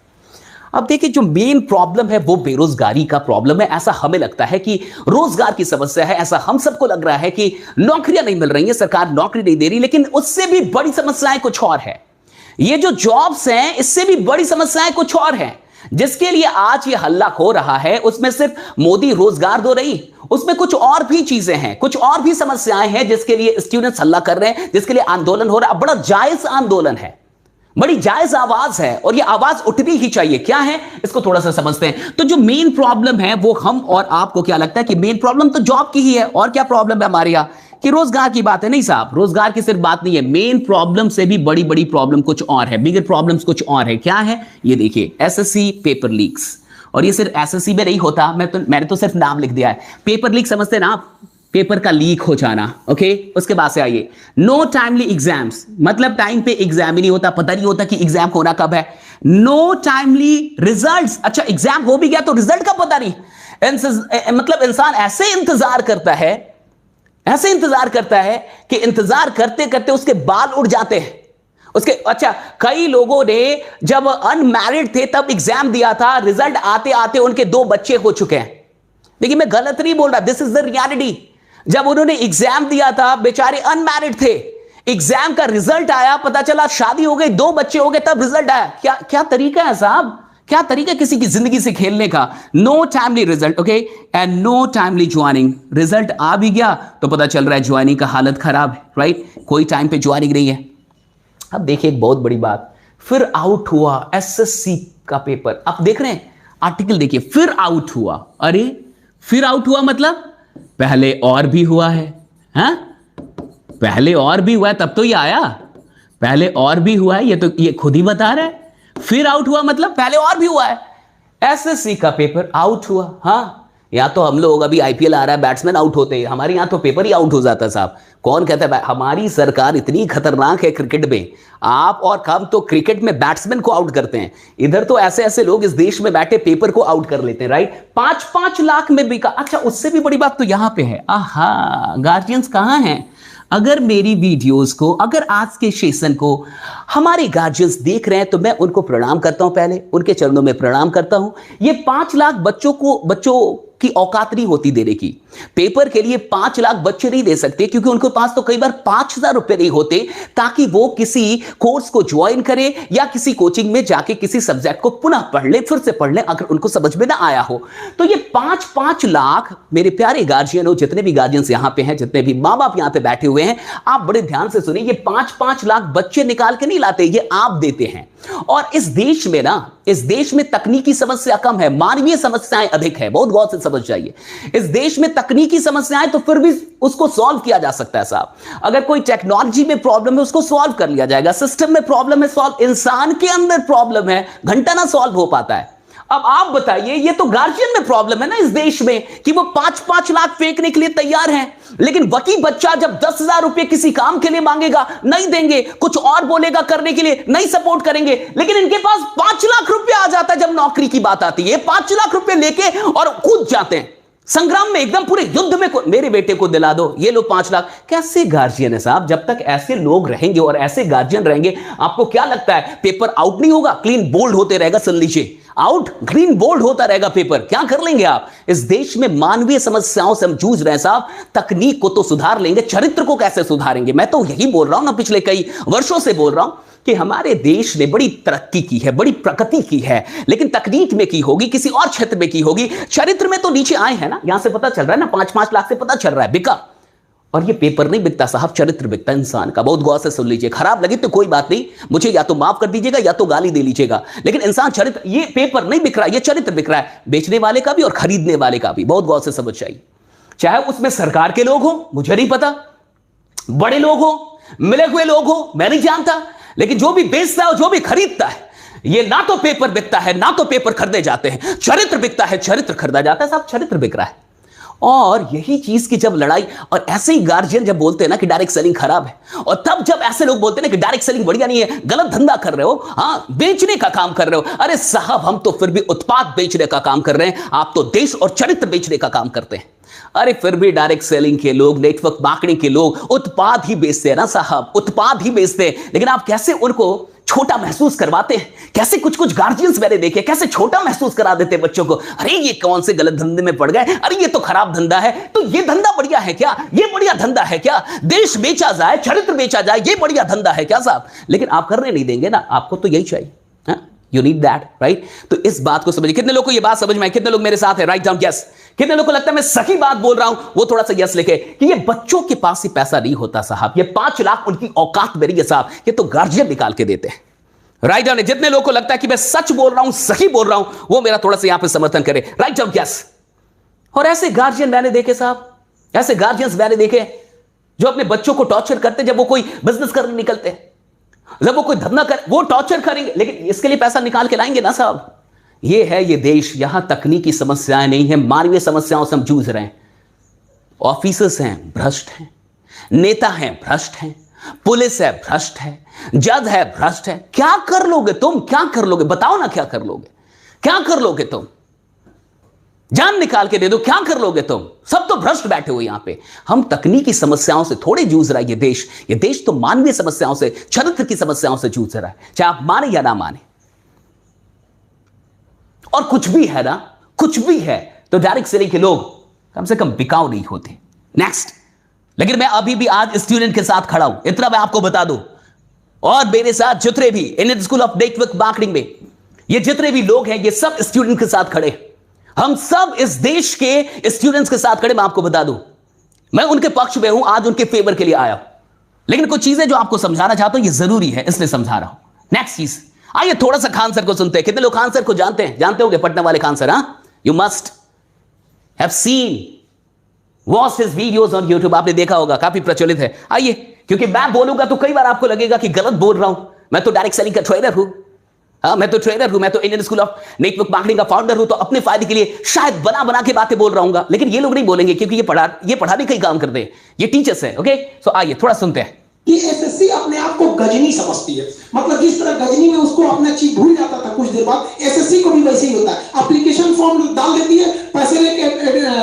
अब देखिए, जो मेन प्रॉब्लम है वो बेरोजगारी का प्रॉब्लम है। ऐसा हमें लगता है कि रोजगार की समस्या है, ऐसा हम सबको लग रहा है कि नौकरियां नहीं मिल रही हैं, सरकार नौकरी नहीं दे रही, लेकिन उससे भी बड़ी समस्याएं कुछ और है। ये जो जॉब्स हैं, इससे भी बड़ी समस्याएं कुछ और हैं, जिसके लिए आज ये हल्ला हो रहा है। उसमें सिर्फ मोदी रोजगार दो रही, उसमें कुछ और भी चीजें हैं, कुछ और भी समस्याएं हैं जिसके लिए स्टूडेंट्स हल्ला कर रहे हैं, जिसके लिए आंदोलन हो रहा है। बड़ा जायज आंदोलन है, बड़ी जायज आवाज है, और ये आवाज उठनी ही चाहिए। क्या है, इसको थोड़ा सा समझते हैं। तो जो मेन प्रॉब्लम है वो हम और आपको क्या लगता है कि मेन प्रॉब्लम तो जॉब की ही है। और क्या प्रॉब्लम है हमारे यहां कि रोजगार की बात है? नहीं साहब, रोजगार की सिर्फ बात नहीं है, मेन प्रॉब्लम से भी बड़ी बड़ी प्रॉब्लम कुछ और है, बिगर प्रॉब्लम्स कुछ और है। क्या है ये देखिए, एसएससी पेपर लीक्स। और ये सिर्फ एसएससी में नहीं होता, मैंने तो सिर्फ नाम लिख दिया है। पेपर लीक समझते ना आप, पेपर का लीक हो जाना। ओके, उसके बाद से आइए, नो टाइमली एग्जाम्स, मतलब टाइम पे एग्जाम ही नहीं होता, पता नहीं होता कि एग्जाम होना कब है। नो टाइमली रिजल्ट्स, अच्छा एग्जाम हो भी गया तो रिजल्ट का पता नहीं। मतलब इंसान ऐसे इंतजार करता है, ऐसे इंतजार करता है कि इंतजार करते करते उसके बाल उड़ जाते हैं उसके। अच्छा, कई लोगों ने जब अनमैरिड थे तब एग्जाम दिया था, रिजल्ट आते आते उनके 2 बच्चे हो चुके हैं। देखिए, मैं गलत नहीं बोल रहा, दिस इज द रियलिटी। जब उन्होंने एग्जाम दिया था, बेचारे अनमैरिड थे, एग्जाम का रिजल्ट आया, पता चला शादी हो गई, 2 बच्चे हो गए, तब रिजल्ट आया। क्या क्या तरीका है साहब, क्या तरीका किसी की जिंदगी से खेलने का। No timely result, okay, and no timely joining. Result आ भी गया तो पता चल रहा है ज्वाइनिंग का हालत खराब है, राइट, कोई टाइम पे ज्वाइनिंग नहीं है। अब देखिए एक बहुत बड़ी बात, फिर आउट हुआ एसएससी का पेपर। आप देख रहे हैं आर्टिकल, देखिए, फिर आउट हुआ। अरे फिर आउट हुआ मतलब पहले और भी हुआ है, हाँ? पहले और भी हुआ है तब तो ये आया, पहले और भी हुआ है, ये तो ये खुद ही बता रहा है। फिर आउट हुआ मतलब पहले और भी हुआ है। एसएससी का पेपर आउट हुआ। हाँ, या तो हम लोग, अभी आईपीएल आ रहा है, बैट्समैन आउट होते हैं, हमारे यहां तो पेपर ही आउट हो जाता है साहब। कौन कहता है? हमारी सरकार इतनी खतरनाक है क्रिकेट में, आप और हम तो क्रिकेट में बैट्समैन को आउट करते हैं, इधर तो ऐसे ऐसे लोग इस देश में बैठे पेपर को आउट कर लेते हैं, राइट। 5-5 लाख में बिका। अच्छा, उससे भी बड़ी बात तो यहां पे है, आहा, गार्जियंस कहां हैं? अगर मेरी वीडियोस को, अगर आज के सेशन को हमारे गार्जियंस देख रहे हैं तो मैं उनको प्रणाम करता हूं, पहले उनके चरणों में प्रणाम करता हूं। ये 5 लाख बच्चों की औकात नहीं होती देने की। पेपर के लिए 5 लाख बच्चे नहीं दे सकते, क्योंकि उनके पास तो कई बार 5,000 रुपए नहीं होते ताकि वो किसी कोर्स को ज्वाइन करे या किसी कोचिंग में जाके किसी सब्जेक्ट को पुनः पढ़ ले, फिर से पढ़ ले, अगर उनको समझ में ना आया हो। तो ये 5-5 लाख, मेरे प्यारे गार्जियन हो, जितने भी गार्जियंस यहां पे हैं, जितने भी माँ बाप यहां पे बैठे हुए हैं, आप बड़े ध्यान से सुनिए, ये 5-5 लाख बच्चे निकाल के नहीं लाते, ये आप देते हैं। और इस देश में ना, इस देश में तकनीकी समस्या कम है, मानवीय समस्याएं अधिक है। बहुत गौर से समझ जाइए, इस देश में तकनीकी समस्याएं तो फिर भी उसको सॉल्व किया जा सकता है साहब। अगर कोई टेक्नोलॉजी में प्रॉब्लम है उसको सॉल्व कर लिया जाएगा, सिस्टम में प्रॉब्लम है सॉल्व, इंसान के अंदर प्रॉब्लम है, घंटा ना सॉल्व हो पाता है। अब आप बताइए, ये तो गार्जियन में प्रॉब्लम है ना इस देश में, कि वो 5-5 लाख फेंकने के लिए तैयार हैं, लेकिन वही बच्चा जब 10,000 रुपए किसी काम के लिए मांगेगा, नहीं देंगे, कुछ और बोलेगा करने के लिए, नहीं सपोर्ट करेंगे। लेकिन इनके पास 5 लाख रुपए आ जाता है जब नौकरी की बात आती है, 5 लाख रुपए लेके और कूद जाते हैं संग्राम में, एकदम पूरे युद्ध में। मेरे बेटे को दिला दो, ये लो 5 लाख। कैसे गार्जियन है साहब? जब तक ऐसे लोग रहेंगे और ऐसे गार्जियन रहेंगे, आपको क्या लगता है पेपर आउट नहीं होगा? क्लीन बोल्ड होते रहेगा, सुन लीजिए, आउट ग्रीन बोल्ड होता रहेगा पेपर। क्या कर लेंगे आप? इस देश में मानवीय समस्याओं से हम जूझ रहे हैं साहब। तकनीक को तो सुधार लेंगे, चरित्र को कैसे सुधारेंगे? मैं तो यही बोल रहा हूं ना, पिछले कई वर्षों से बोल रहा हूं कि हमारे देश ने बड़ी तरक्की की है, बड़ी प्रगति की है, लेकिन तकनीक में की होगी, किसी और क्षेत्र में की होगी, चरित्र में तो नीचे आए हैं ना। यहां से पता चल रहा है ना, 5-5 लाख से पता चल रहा है बिका। और ये पेपर नहीं बिकता साहब, चरित्र बिकता इंसान का। बहुत गौर से सुन लीजिए, खराब लगी तो कोई बात नहीं, मुझे या तो माफ कर दीजिएगा या तो गाली दे लीजिएगा, लेकिन इंसान चरित्र, ये पेपर नहीं बिक रहा, ये चरित्र बिक रहा है, बेचने वाले का भी और खरीदने वाले का भी। बहुत गौर से समझ जाइए, चाहे उसमें सरकार के लोग हो, मुझे नहीं पता, बड़े लोग हो, मिले हुए लोग हो, मैं नहीं जानता, लेकिन जो भी बेचता है और जो भी खरीदता है, ये ना तो पेपर बिकता है, ना तो पेपर खरीदे जाते हैं, चरित्र बिकता है, चरित्र खरीदा जाता है। साहब चरित्र बिक रहा है। और यही चीज की जब लड़ाई, और ऐसे ही गार्जियन जब बोलते हैं ना कि डायरेक्ट सेलिंग खराब है, और तब जब ऐसे लोग बोलते हैं ना कि डायरेक्ट सेलिंग बढ़िया नहीं है, गलत धंधा कर रहे हो, हाँ बेचने का काम कर रहे हो। अरे साहब हम तो फिर भी उत्पाद बेचने का काम कर रहे हैं, आप तो देश और चरित्र बेचने का काम करते हैं। अरे फिर भी डायरेक्ट सेलिंग के लोग, नेटवर्क मार्केटिंग के लोग उत्पाद ही बेचते हैं ना साहब, उत्पाद ही बेचते हैं। लेकिन आप कैसे उनको छोटा महसूस करवाते हैं, कैसे कुछ कुछ गार्जियंस मैंने देखे कैसे छोटा महसूस करा देते हैं बच्चों को। अरे ये कौन से गलत धंधे में पड़ गए, अरे ये तो खराब धंधा है, तो ये धंधा बढ़िया है क्या, ये बढ़िया धंधा है क्या, देश बेचा जाए, चरित्र बेचा जाए, ये बढ़िया धंधा है क्या साहब। लेकिन आप करने नहीं देंगे ना, आपको तो यही चाहिए, यू नीड दैट, राइट। तो इस बात को समझिए। कितने लोग को ये बात समझ में आई, कितने लोग मेरे साथ है, राइट डाउन यस। कितने लोग को लगता है मैं सही बात बोल रहा हूं, वो थोड़ा सा यस लिखे कि ये बच्चों के पास ही पैसा नहीं होता साहब, ये 5 लाख उनकी औकात में नहीं है साहब, ये तो गार्जियन निकाल के देते हैं, राइट डाउन। जितने लोगों को लगता है कि मैं सच बोल रहा हूं, सही बोल रहा हूं, वो मेरा थोड़ा सा यहां पे समर्थन करे, राइट डाउन यस। और ऐसे गार्जियन मैंने देखे साहब, ऐसे गार्जियंस मैंने देखे जो अपने बच्चों को टॉर्चर करते जब वो कोई बिजनेस करने निकलते, जब वो कोई धंधा कर, वो टॉर्चर करेंगे, लेकिन इसके लिए पैसा निकाल के लाएंगे ना साहब। ये है ये देश, यहां तकनीकी समस्याएं नहीं है, मानवीय समस्याओं से हम जूझ रहे हैं। ऑफिसर्स हैं भ्रष्ट हैं, नेता हैं भ्रष्ट हैं, पुलिस है भ्रष्ट है, जज है भ्रष्ट है। क्या कर लोगे तुम, क्या कर लोगे, बताओ ना क्या कर लोगे, क्या कर लोगे तुम, जान निकाल के दे दो, क्या कर लोगे तुम, सब तो भ्रष्ट बैठे हो यहां पे। हम तकनीकी समस्याओं से थोड़े जूझ रहा है ये देश तो मानवीय समस्याओं से, चरित्र की समस्याओं से जूझ रहा है, चाहे आप माने या ना माने। और कुछ भी है ना, कुछ भी है तो डायरेक्ट सेलिंग के लोग कम से कम बिकाऊ नहीं होते। नेक्स्ट, लेकिन मैं अभी भी आज स्टूडेंट के साथ खड़ा हूं, इतना मैं आपको बता दूं। और मेरे साथ जितने भी Indian school of network marketing में ये जितने भी लोग हैं, ये सब स्टूडेंट के साथ खड़े, हम सब इस देश के स्टूडेंट्स के साथ खड़े। मैं आपको बता दूं, मैं उनके पक्ष में हूं, आज उनके फेवर के लिए आया हूं। लेकिन कुछ चीजें जो आपको समझाना चाहता हूं, ये जरूरी है, इसलिए समझा रहा हूं। नेक्स्ट चीज, आइए थोड़ा सा खान सर को सुनते हैं। कितने लोग खान सर को जानते हैं, जानते होंगे, पटना वाले खान सर, हाँ, you must have seen watch his videos on YouTube, आपने देखा होगा, काफी प्रचलित है। आइए, क्योंकि मैं बोलूंगा तो कई बार आपको लगेगा कि गलत बोल रहा हूं, मैं तो डायरेक्ट सेलिंग का ट्रेनर हूं, हाँ मैं तो ट्रेनर हूं, मैं तो Indian school of network marketing का फाउंडर हूं, तो अपने फायदे के लिए शायद बना बना के बातें बोल रहा हूं। लेकिन ये लोग नहीं बोलेंगे, क्योंकि ये पढ़ाने का ही काम करते हैं, ये टीचर्स हैं। ओके, सो आइए थोड़ा सुनते हैं। कि एसएससी अपने आप को गजनी समझती है, मतलब जिस तरह गजनी में उसको अपना चीज भूल जाता था कुछ देर बाद, एसएससी को भी वैसे ही होता है। एप्लीकेशन फॉर्म डाल देती है, पैसे लेके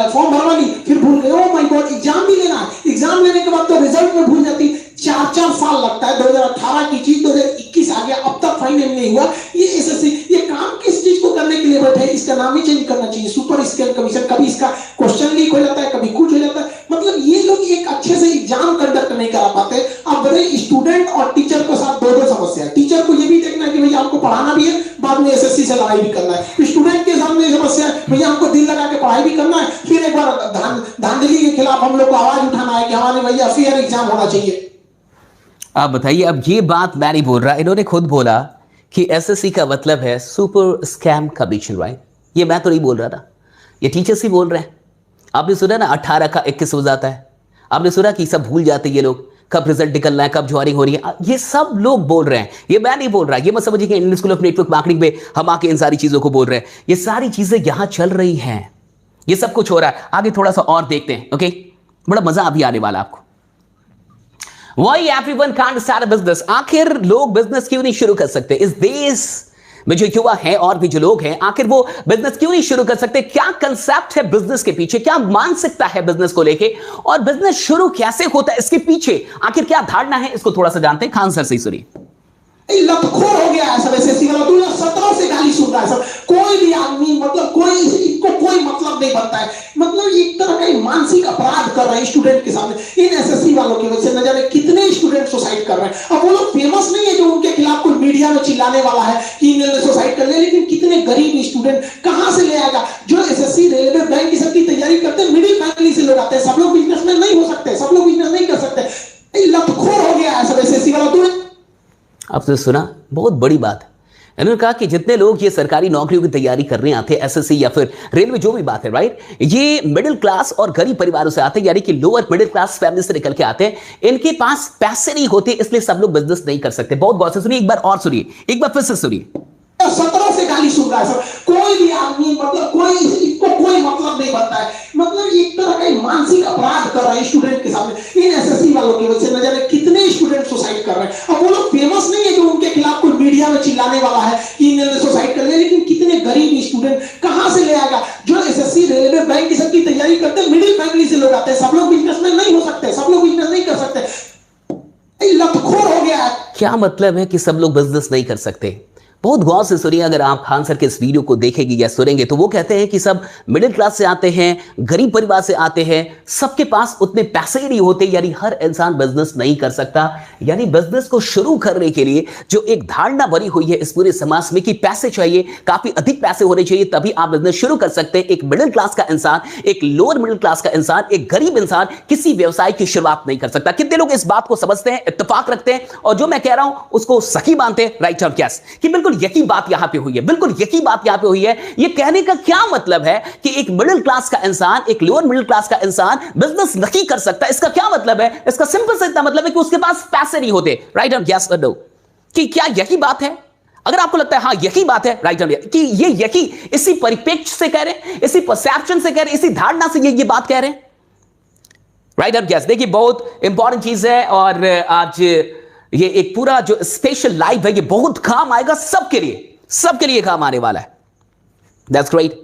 फॉर्म भरवा ली, फिर भूल गए, ओह माय गॉड एग्जाम भी लेना है, एग्जाम लेने के बाद तो रिजल्ट में भूल जाती। 4 साल लगता है, 2018 की चीज 2021 आ गया, अब तक फाइनल नहीं हुआ। ये एसएससी ये काम किस चीज को करने के लिए बैठे हैं, इसका नाम ही चेंज करना चाहिए, सुपर स्केल कमीशन। कभी इसका क्वेश्चन लीक हो जाता है, कभी कुछ हो जाता है, मतलब ये लोग एक अच्छे से एग्जाम कंडक्ट नहीं करा पाते। अब बड़े स्टूडेंट और टीचर के साथ दो समस्या है। टीचर को ये भी देखना है कि भैया आपको पढ़ाना भी है, बाद में एसएससी से लड़ाई भी करना है। स्टूडेंट के सामने समस्या है, भैया हमको दिल लगा के पढ़ाई भी करना है, फिर एक बार धांधली के खिलाफ हम लोग को आवाज उठाना है कि हमारे भैया फेयर एग्जाम होना चाहिए। आप बताइए, अब ये बात मैं नहीं बोल रहा, इन्होंने खुद बोला कि एसएससी का मतलब है सुपर स्कैम कमीशन, राइट। ये मैं तो नहीं बोल रहा था, ये टीचर्स ही बोल रहे हैं। आपने सुना ना 18 का 21 हो जाता है, आपने सुना कि सब भूल जाते ये लोग, कब रिजल्ट निकलना है, कब ज्वाइनिंग हो रही है, ये सब लोग बोल रहे हैं, ये मैं नहीं बोल रहा। ये मत समझिए कि Indian school of network marketing में हम आके इन सारी चीजों को बोल रहे हैं, ये सारी चीजें यहां चल रही हैं, ये सब कुछ हो रहा है। आगे थोड़ा सा और देखते हैं, ओके, बड़ा मजा अभी आने वाला आपको। Why everyone can't start a business? आखिर लोग बिजनेस क्यों नहीं शुरू कर सकते? इस देश में जो युवा है और भी जो लोग हैं, आखिर वो बिजनेस क्यों नहीं शुरू कर सकते? क्या कंसेप्ट है बिजनेस के पीछे, क्या मानसिकता है बिजनेस को लेके, और बिजनेस शुरू कैसे होता है, इसके पीछे आखिर क्या धारणा है, इसको थोड़ा सा जानते हैं। खान सर से ही सुनिए। लतखोर हो गया है सब एसएससी वाला, 2017 से गाली सुन रहा है सब। कोई भी आदमी, मतलब कोई मतलब नहीं बनता है, मतलब एक तरह का मानसिक अपराध कर रहे हैं स्टूडेंट के सामने। इन एसएससी वालों की वजह से न जाने कितने स्टूडेंट सुसाइड कर रहे हैं। अब वो लोग फेमस नहीं है जो उनके खिलाफ कोई मीडिया में चिल्लाने वाला है कि इन्होंने सुसाइड कर लिया, लेकिन कितने गरीब स्टूडेंट कहां से ले आएगा? जो एसएससी रेलवे बैंक की सबकी तैयारी करते हैं, मिडिल फैमिली से लोग आते हैं। सब लोग बिजनेसमैन नहीं हो सकते, सब लोग बिजनेस नहीं कर सकते। लतखोर हो गया है सब एसएससी वाला। आपने सुना, बहुत बड़ी बात है। इन्होंने कहा कि जितने लोग ये सरकारी नौकरियों की तैयारी करने आते हैं, एसएससी या फिर रेलवे, जो भी बात है, राइट, ये मिडिल क्लास और गरीब परिवारों से आते हैं, यानी कि लोअर मिडिल क्लास फैमिली से निकल के आते हैं। इनके पास पैसे नहीं होते, इसलिए सब लोग बिजनेस नहीं कर सकते। बहुत गौर से सुनिए, एक बार और सुनिए, एक बार फिर से सुनिए। 17 से गाली सुन रहा है सर। कोई भी आदमी मतलब इसको कोई मतलब नहीं बनता है। मतलब एक तरह का मानसिक अपराध कर रहे हैं स्टूडेंट के सामने। इन एसएससी वालों की वजह से न जाने कितने स्टूडेंट सुसाइड कर रहे हैं। अब वो लोग फेमस नहीं है कि उनके खिलाफ कोई मीडिया में चिल्लाने वाला है कि इन्होंने सुसाइड कर लिया, लेकिन कितने गरीब स्टूडेंट कहां से ले आएगा? जो एसएससी, रेलवे, बैंक की सबकी तैयारी करते हैं, मिडिल फैमिली से लोग आते हैं। सब लोग बिजनेसमैन नहीं हो सकते, सब लोग बिजनेस नहीं कर सकते। लतखोर हो गया है। क्या मतलब है कि सब लोग बिजनेस नहीं कर सकते? बहुत गौर से सुनिए। अगर आप खान सर के इस वीडियो को देखेंगे या सुनेंगे तो वो कहते हैं कि सब मिडिल क्लास से आते हैं, गरीब परिवार से आते हैं, सबके पास उतने पैसे ही नहीं होते, यानी हर इंसान बिजनेस नहीं कर सकता। यानी बिजनेस को शुरू करने के लिए जो एक धारणा बनी हुई है इस पूरे समाज में कि पैसे चाहिए, काफी अधिक पैसे होने चाहिए, तभी आप बिजनेस शुरू कर सकते हैं। एक मिडिल क्लास का इंसान, एक लोअर मिडिल क्लास का इंसान, एक गरीब इंसान किसी व्यवसाय की शुरुआत नहीं कर सकता। कितने लोग इस बात को समझते हैं, इत्तेफाक रखते हैं और जो मैं कह रहा हूं उसको सही मानते हैं? राइट और यस, कि बिल्कुल यही बात यहां पे हुई है, बिल्कुल यही बात यहां पे हुई है। ये कहने का क्या मतलब है कि एक मिडिल क्लास का इंसान, एक लोअर मिडिल क्लास का इंसान बिजनेस नहीं कर सकता? इसका क्या मतलब है? इसका सिंपल सा इतना मतलब है कि उसके पास पैसे नहीं होते। राइट और यस और नो, कि क्या यही बात है? अगर आपको लगता है हां यही बात है, राइट और यस, कि ये यही इसी परिप्रेक्ष्य से कह रहे हैं, इसी परसेप्शन से कह रहे हैं, इसी धारणा से ये बात कह रहे हैं। राइट और यस, देखिए बहुत इंपॉर्टेंट चीज है और आज ये एक पूरा जो स्पेशल लाइव है ये बहुत काम आएगा सबके लिए काम आने वाला है। That's great.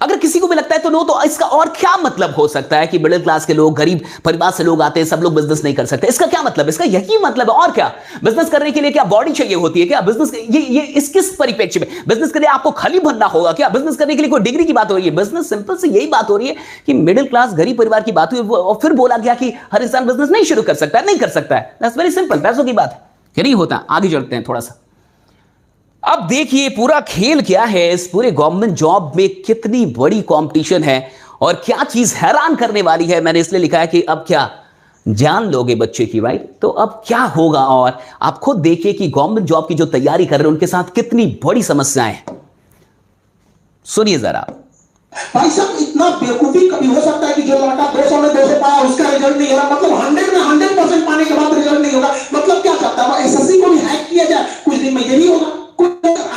अगर किसी को भी लगता है तो नो, तो इसका और क्या मतलब हो सकता है कि मिडिल क्लास के लोग, गरीब परिवार से लोग आते हैं, सब लोग बिजनेस नहीं कर सकते? इसका क्या मतलब? इसका यही मतलब है। और क्या? बिजनेस करने के लिए क्या बॉडी चाहिए होती है क्या? बिजनेस ये इस किस परिप्रेक्ष्य में? बिजनेस के लिए आपको खाली बनना होगा क्या? बिजनेस करने के लिए कोई डिग्री की बात हो रही है? बिजनेस सिंपल से यही बात हो रही है कि मिडिल क्लास, गरीब परिवार की बात हुई और फिर बोला गया कि हर इंसान बिजनेस नहीं शुरू कर सकता है, नहीं कर सकता है। दैट्स वेरी सिंपल, पैसों की बात है, नहीं होता। आगे चलते हैं थोड़ा सा। अब देखिए पूरा खेल क्या है, इस पूरे गवर्नमेंट जॉब में कितनी बड़ी कंपटीशन है और क्या चीज हैरान करने वाली है। मैंने इसलिए लिखा है कि अब क्या जान लोगे बच्चे की, राइट? तो अब क्या होगा और आप खुद देखिए कि गवर्नमेंट जॉब की जो तैयारी कर रहे हैं उनके साथ कितनी बड़ी समस्याएं हैं। सुनिए जरा। भाई साहब, इतना बेवकूफी कभी हो सकता है कि जो लड़का 200 में 200 पाया उसका रिजल्ट नहीं हो रहा? मतलब 100 में 100% पाने के बाद रिजल्ट नहीं होगा? मतलब क्या चाहता है? एसएससी को भी हैक किया जाए, कुछ दिन में ये भी होगा।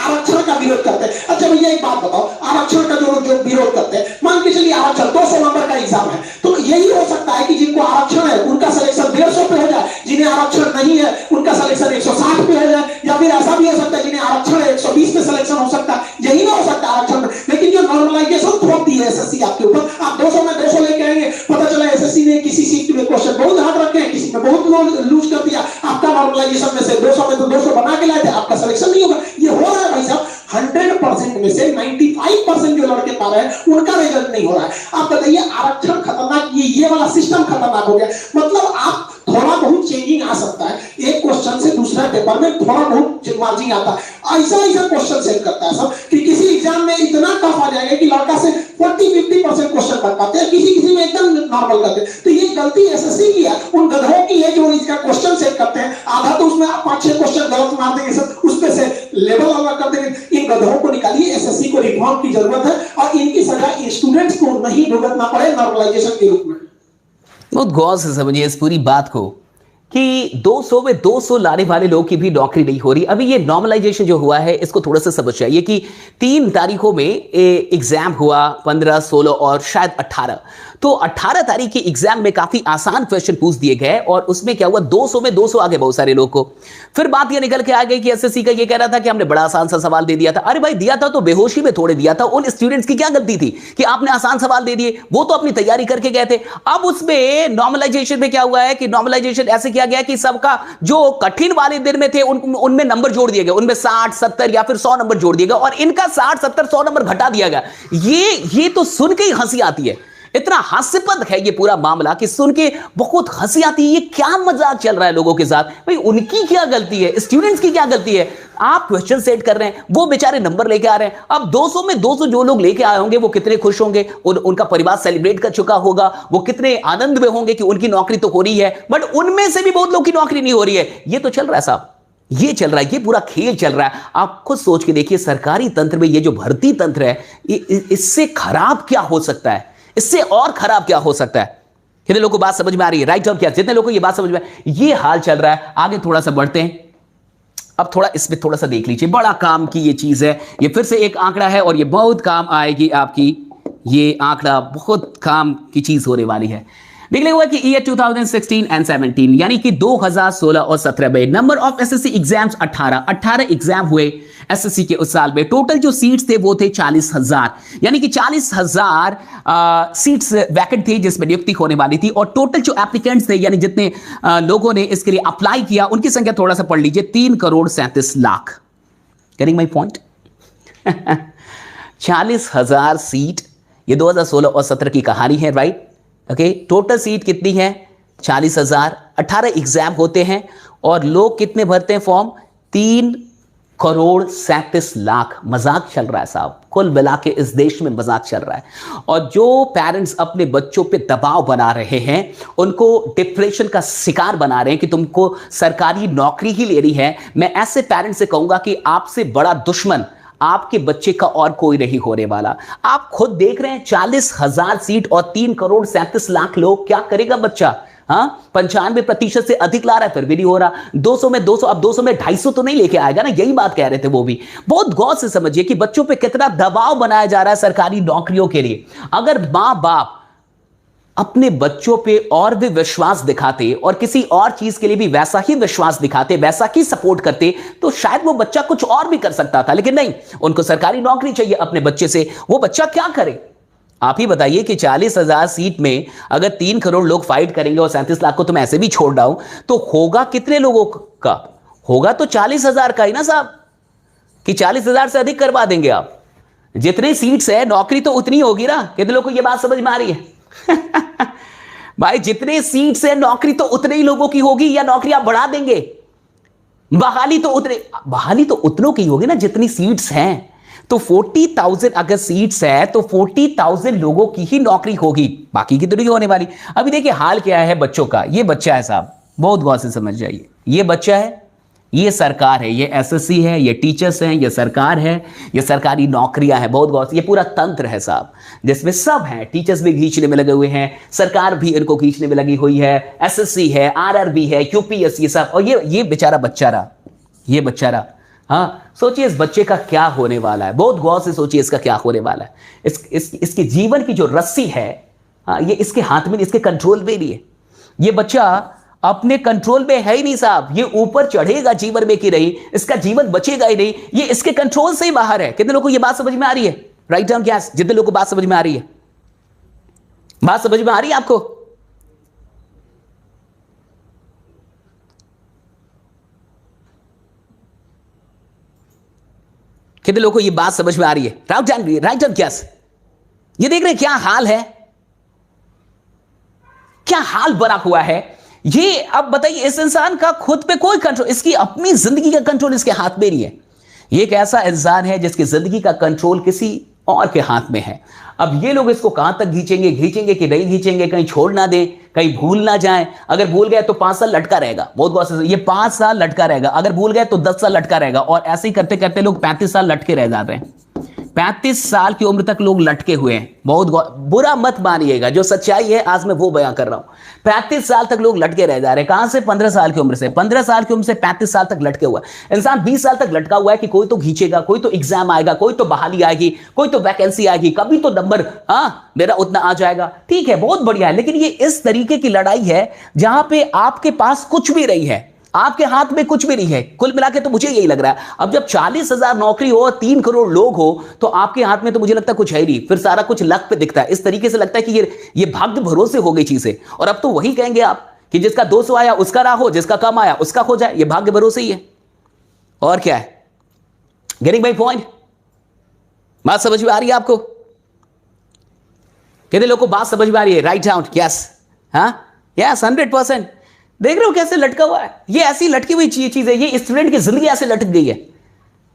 आरक्षण का विरोध करते हैं। अच्छा भैया एक बात बताओ, आरक्षण का जो विरोध करते हैं, मान के चलिए आरक्षण 200 नंबर का एग्जाम है, तो यही हो सकता है कि जिनको आरक्षण है उनका सिलेक्शन 150 पे हो जाए, जिन्हें आरक्षण नहीं है उनका सिलेक्शन 160 पे हो जाए, या फिर ऐसा भी हो सकता है जिन्हें आरक्षण है 120 पे सिलेक्शन हो सकता है। यही ना हो सकता है आरक्षण में। लेकिन जो नॉर्मलाइजेशन थोप दी है एसएससी आपके ऊपर, आप 200 में 200 लेके आएंगे, पता चला एसएससी ने किसी सीट में क्वेश्चन बहुत हार्ड रखे हैं, किसी में बहुत लूज कर दिया, आपका नॉर्मलाइजेशन में से 200 में तो 200 बना के लाए थे, आपका सिलेक्शन नहीं होगा। ये हो रहा है भाई साहब। 100% में से 95% जो लड़के पा रहे हैं उनका रिजल्ट नहीं हो रहा है। आप बताइए, आरक्षण खतरनाक, ये वाला सिस्टम खतरनाक हो गया। मतलब आप थोड़ा बहुत चेंजिंग आ सकता है, एक क्वेश्चन से दूसरा पेपर में थोड़ा बहुत मार्जिंग आता है। ऐसा क्वेश्चन सेट करता है सब कि किसी एग्जाम में इतना टफ आ जाएगा कि लड़का से 40-50% क्वेश्चन कर पाते हैं, किसी में एकदम नॉर्मल करते हैं। तो ये गलती एसएससी की है, उन गधों की है जो इसका क्वेश्चन सेट करते हैं। आधा तो उसमें आप 5-6 क्वेश्चन गलत मार देंगे सर, उसमें से लेवल अलग कर देंगे। इन गधों को निकालिए, एसएससी को रिफॉर्म की जरूरत है और इनकी सजा स्टूडेंट्स को नहीं भुगतना पड़े नॉर्मलाइजेशन के रूप में। बहुत गौर से समझिए इस पूरी बात को कि 200 में 200 लाने वाले लोग की भी नौकरी नहीं हो रही। अभी ये नॉर्मलाइजेशन जो हुआ है इसको थोड़ा सा समझ चाहिए कि 3 तारीखों में एग्जाम हुआ, 15, 16 और शायद 18। तो 18 तारीख के एग्जाम में काफी आसान क्वेश्चन पूछ दिए गए और उसमें क्या हुआ, 200 में 200 आ गए बहुत सारे लोग को। फिर बात ये निकल के आ गई कि एसएससी का ये कह रहा था कि हमने बड़ा आसान सा सवाल दे दिया था। अरे भाई दिया था तो बेहोशी में थोड़े दिया था। उन स्टूडेंट्स की क्या गलती थी कि आपने आसान सवाल दे दिए? वो तो अपनी तैयारी करके गए थे। अब उसमें नॉर्मलाइजेशन में क्या हुआ है कि नॉर्मलाइजेशन ऐसे किया गया कि सबका जो कठिन वाले दिन में थे उनमें नंबर जोड़ दिए गए, उनमें 60, 70 या फिर 100 नंबर जोड़ दिए गए और इनका 60, 70, 100 नंबर घटा दिया गया। ये तो सुन के ही हंसी आती है। इतना हास्यास्पद है ये पूरा मामला कि सुन के बहुत हंसी आती है। ये क्या मजाक चल रहा है लोगों के साथ? भाई उनकी क्या गलती है? स्टूडेंट्स की क्या गलती है? आप क्वेश्चन सेट कर रहे हैं, वो बेचारे नंबर लेके आ रहे हैं। अब 200 में 200 जो लोग लेके आए होंगे वो कितने खुश होंगे, उनका परिवार सेलिब्रेट कर चुका होगा, वो कितने आनंद में होंगे कि उनकी नौकरी तो हो रही है। बट उनमें से भी बहुत लोग की नौकरी नहीं हो रही है। ये तो चल रहा है साहब, ये चल रहा है, ये पूरा खेल चल रहा है। आप खुद सोच के देखिए, सरकारी तंत्र में ये जो भर्ती तंत्र है, इससे खराब क्या हो सकता है? इससे और खराब क्या हो सकता है? कितने लोगों को बात समझ में आ रही है? राइट और क्या? जितने लोगों को ये बात समझ में, ये हाल चल रहा है। आगे थोड़ा सा बढ़ते हैं। अब थोड़ा इसमें थोड़ा सा देख लीजिए, बड़ा काम की ये चीज है, ये फिर से एक आंकड़ा है और ये बहुत काम आएगी आपकी, ये आंकड़ा बहुत काम की चीज होने वाली है। देख लिया हुआ कि ईयर 2016 एंड 17 यानी कि 2016 और 17 में number of SSC exams 18 exam हुए एसएससी के उस साल में। टोटल जो सीट्स थे वो थे 40,000, यानी कि 40,000 सीट्स वैकेंट थे जिसमें नियुक्ति होने वाली थी। और टोटल जो एप्लीकेंट्स थे यानी जितने लोगों ने इसके लिए अप्लाई किया उनकी संख्या थोड़ा सा पढ़ लीजिए, 3,37,00,000। Getting my point? 40,000 सीट, ये 2016 और 17 की कहानी है, राइट? ओके, टोटल सीट कितनी है? 40,000, 18 एग्जाम होते हैं और लोग कितने भरते हैं फॉर्म? 3,37,00,000। मजाक चल रहा है साहब, कुल मिला के इस देश में मजाक चल रहा है। और जो पेरेंट्स अपने बच्चों पे दबाव बना रहे हैं, उनको डिप्रेशन का शिकार बना रहे हैं कि तुमको सरकारी नौकरी ही लेनी है, मैं ऐसे पेरेंट्स से कहूंगा कि आपसे बड़ा दुश्मन आपके बच्चे का और कोई नहीं होने वाला। आप खुद देख रहे हैं 40,000 सीट और 3,37,00,000 लोग, क्या करेगा बच्चा? हाँ, 95% से अधिक ला रहा है, फिर भी नहीं हो रहा। 200 में 200, अब 200 में 250 तो नहीं लेके आएगा ना, यही बात कह रहे थे वो भी। बहुत गौर से समझिए कि बच्चों पे कितना दबाव बनाया जा रहा है सरकारी नौकरियों के लिए। अगर मां बाप अपने बच्चों पे और भी विश्वास दिखाते और किसी और चीज के लिए भी वैसा ही विश्वास दिखाते, वैसा ही सपोर्ट करते, तो शायद वो बच्चा कुछ और भी कर सकता था। लेकिन नहीं, उनको सरकारी नौकरी चाहिए अपने बच्चे से। वो बच्चा क्या करे? आप ही बताइए कि 40,000 सीट में अगर 3 करोड़ लोग फाइट करेंगे और 37 लाख को तो मैं ऐसे भी छोड़ रहा हूं, तो होगा कितने लोगों का? होगा तो 40,000 का ही ना साहब, कि 40,000 से अधिक करवा देंगे आप। जितनी सीट्स है नौकरी तो उतनी होगी ना। कितने लोगों को यह बात समझ में आ रही है? भाई, जितने सीट्स है नौकरी तो उतने ही लोगों की होगी, या नौकरी आप बढ़ा देंगे? बहाली तो उतनों की होगी ना जितनी सीट्स हैं। तो 40,000 अगर सीट्स है तो 40,000 लोगों की ही नौकरी होगी, बाकी की तो नहीं होने वाली। अभी देखिए हाल क्या है बच्चों का। ये बच्चा है साहब, बहुत गौर से समझ जाइए, ये बच्चा है, ये सरकार है, ये एसएससी है, ये टीचर्स हैं, ये सरकार है, ये सरकारी नौकरियां हैं। बहुत गौर से, ये पूरा तंत्र है साहब, जिसमें सब हैं। टीचर्स भी खींचने में लगे हुए हैं, सरकार भी इनको खींचने में लगी हुई है, एसएससी है, आरआरबी है, यूपीएससी, सब। और ये बेचारा बच्चा रहा, ये बच्चा रहा। हाँ, सोचिए इस बच्चे का क्या होने वाला है। बहुत गौर से सोचिए इसका क्या होने वाला है। इसके जीवन की जो रस्सी है, हाँ, ये इसके हाथ में, इसके कंट्रोल में नहीं है। ये बच्चा अपने कंट्रोल में है ही नहीं साहब। ये ऊपर चढ़ेगा जीवन में कि नहीं, इसका जीवन बचेगा ही नहीं, ये इसके कंट्रोल से ही बाहर है। कितने लोगों को ये बात समझ में आ रही है? राइट डाउन गैस, जितने लोगों को बात समझ में आ रही है, बात समझ में आ रही है आपको? कितने लोगों को ये बात समझ में आ रही है? Write down gas. ये देख रहे हैं क्या हाल है, क्या हाल बना हुआ है ये। अब बताइए, इस इंसान का खुद पे कोई कंट्रोल, इसकी अपनी जिंदगी का कंट्रोल इसके हाथ में नहीं है। ये एक ऐसा इंसान है जिसकी जिंदगी का कंट्रोल किसी और के हाथ में है। अब ये लोग इसको कहां तक खींचेंगे कि नहीं खींचेंगे, कहीं छोड़ ना दे, कहीं भूल ना जाए। अगर भूल गए तो 5 साल लटका रहेगा। बहुत गौर से, ये 5 साल लटका रहेगा। अगर भूल गए तो 10 साल लटका रहेगा। और ऐसे ही करते करते लोग 35 साल लटके रह जाते हैं। 35 साल की उम्र तक लोग लटके हुए हैं। बहुत बुरा मत मानिएगा, जो सच्चाई है आज मैं वो बयां कर रहा हूं। 35 साल तक लोग लटके रह जा रहे हैं। कहां से? 15 साल की उम्र से। 15 साल की उम्र से 35 साल तक लटके हुआ है इंसान। 20 साल तक लटका हुआ है कि कोई तो खींचेगा, कोई तो एग्जाम आएगा, कोई तो बहाली आएगी, कोई तो वैकेंसी आएगी, कभी तो नंबर मेरा उतना आ जाएगा। ठीक है, बहुत बढ़िया है। लेकिन ये इस तरीके की लड़ाई है जहां पे आपके पास कुछ भी नहीं है, आपके हाथ में कुछ भी नहीं है। कुल मिला के तो मुझे यही लग रहा है, अब जब 40,000 नौकरी हो, 3 करोड़ लोग हो, तो आपके हाथ में तो मुझे लगता है कुछ है ही नहीं। फिर सारा कुछ लक पे दिखता है। इस तरीके से लगता है कि ये भाग्य भरोसे हो गई चीजें। और अब तो वही कहेंगे आप कि जिसका 200 आया उसका रहा हो, जिसका कम आया उसका हो जाए। ये भाग्य भरोसे ही है, और क्या है। Getting my point? बात समझ में आ रही है आपको? कितने लोगों को बात समझ में आ रही है? Write down yes. हाँ, यस, 100%। देख रहे हो कैसे लटका हुआ है? ये ऐसी लटकी हुई चीज है। ये स्टूडेंट की जिंदगी ऐसे लटक गई है,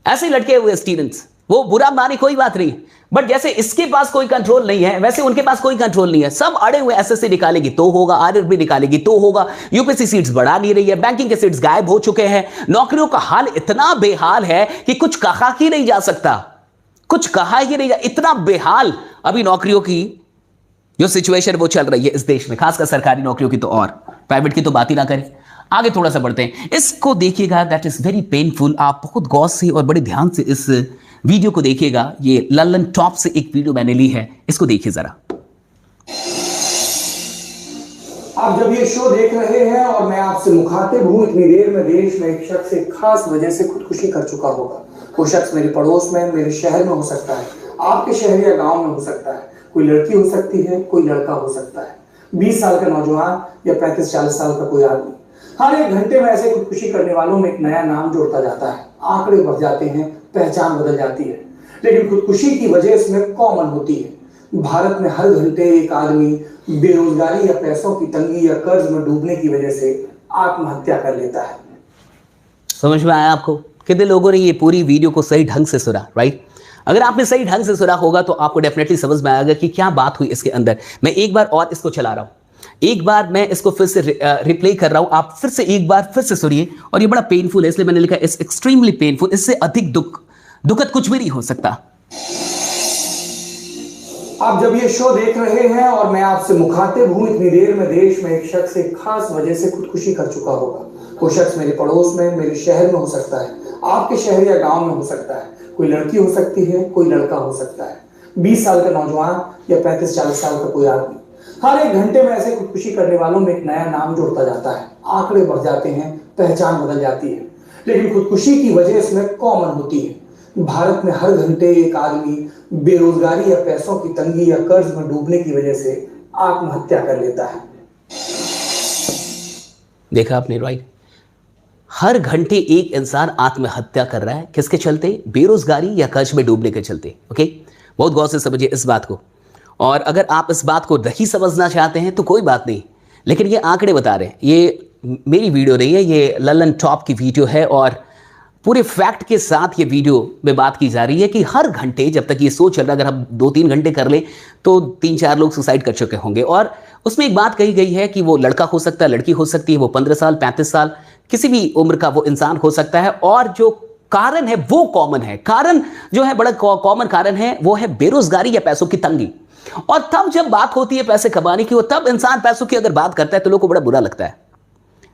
ऐसे लटके हुए स्टूडेंट्स। वो बुरा मानी कोई बात नहीं, बट जैसे इसके पास कोई कंट्रोल नहीं है, वैसे उनके पास कोई कंट्रोल नहीं है। सब अड़े हुए। एसएससी निकालेगी तो होगा, आरआरबी निकालेगी तो होगा, यूपीएससी सीट्स बढ़ा नहीं रही है, बैंकिंग के सीट्स गायब हो चुके हैं। नौकरियों का हाल इतना बेहाल है कि कुछ कहा ही नहीं जा सकता, कुछ कहा ही नहीं जा। इतना बेहाल अभी नौकरियों की जो सिचुएशन वो चल रही है इस देश में, खासकर सरकारी नौकरियों की, तो और प्राइवेट की तो बात ही ना करें। आगे थोड़ा सा बढ़ते हैं, इसको देखिएगा, दैट इज वेरी पेनफुल। आप बहुत गौर से और बड़े ध्यान से इस वीडियो को देखिएगा। ये लल्लन टॉप से एक वीडियो मैंने ली है, इसको देखिए जरा। आप जब ये शो देख रहे हैं और मैं आपसे मुखातिब हूं, इतनी देर में देश में एक शख्स एक खास वजह से खुदकुशी कर चुका होगा। वो शख्स मेरे पड़ोस में, मेरे शहर में हो सकता है, आपके शहर या गांव में हो सकता है, कोई लड़की हो सकती है, कोई लड़का हो सकता है, 20 साल का नौजवान या 35-40 साल का कोई आदमी। हर एक घंटे में ऐसे खुदकुशी करने वालों में एक नया नाम जोड़ता जाता है, आंकड़े बढ़ जाते हैं, पहचान बदल जाती है, लेकिन खुदकुशी की वजह इसमें कॉमन होती है। भारत में हर घंटे एक आदमी बेरोजगारी या पैसों की तंगी या कर्ज में डूबने की वजह से आत्महत्या कर लेता है। समझ में आया आपको? कितने लोगों ने ये पूरी वीडियो को सही ढंग से सुना, राइट? अगर आपने सही ढंग से सुना होगा तो आपको डेफिनेटली समझ में आएगा कि क्या बात हुई इसके अंदर। मैं एक बार और इसको चला रहा हूं, एक बार मैं इसको फिर से रिप्ले कर रहा हूं, आप फिर से एक बार फिर से सुनिए। और ये बड़ा पेनफुल है, इसलिए मैंने लिखा इट्स एक्सट्रीमली पेनफुल। इससे अधिक दुखद कुछ भी नहीं हो सकता। आप जब ये शो देख रहे हैं और मैं आपसे मुखातिब हूं, इतनी देर में देश में एक शख्स एक खास वजह से खुदकुशी कर चुका होगा। वो शख्स मेरे पड़ोस में, मेरे शहर में हो सकता है, आपके शहर या गांव में हो सकता है, कोई लड़की हो सकती है, कोई लड़का हो सकता है, 20 साल का नौजवान या 35-40 साल का कोई आदमी। हर एक घंटे में ऐसे खुदकुशी करने वालों में एक नया नाम जोड़ता जाता है, आंकड़े बढ़ जाते हैं, पहचान बदल जाती है, लेकिन खुदकुशी की वजह इसमें कॉमन होती है। भारत में हर घंटे एक आदमी बेरोजगारी या पैसों की तंगी या कर्ज में डूबने की वजह से आत्महत्या कर लेता है। देखा आपने, राइट? हर घंटे एक इंसान आत्महत्या कर रहा है, किसके चलते? बेरोजगारी या कर्ज में डूबने के चलते। ओके, बहुत गौर से समझिए इस बात को। और अगर आप इस बात को नहीं समझना चाहते हैं तो कोई बात नहीं, लेकिन ये आंकड़े बता रहे हैं, ये मेरी वीडियो नहीं है, ये लल्लन टॉप की वीडियो है और पूरे फैक्ट के साथ ये वीडियो में बात की जा रही है कि हर घंटे जब तक ये शो चल रहा है, अगर हम 2-3 घंटे कर ले तो 3-4 लोग सुसाइड कर चुके होंगे। और उसमें एक बात कही गई है कि वो लड़का हो सकता है, लड़की हो सकती है, वो 15 साल 35 साल किसी भी उम्र का वो इंसान हो सकता है। और जो कारण है वो कॉमन है, कारण जो है बड़ा कॉमन कारण है, वो है बेरोजगारी या पैसों की तंगी। और तब जब बात होती है पैसे कमाने की, तब इंसान पैसों की अगर बात करता है तो लोगों को बड़ा बुरा लगता है।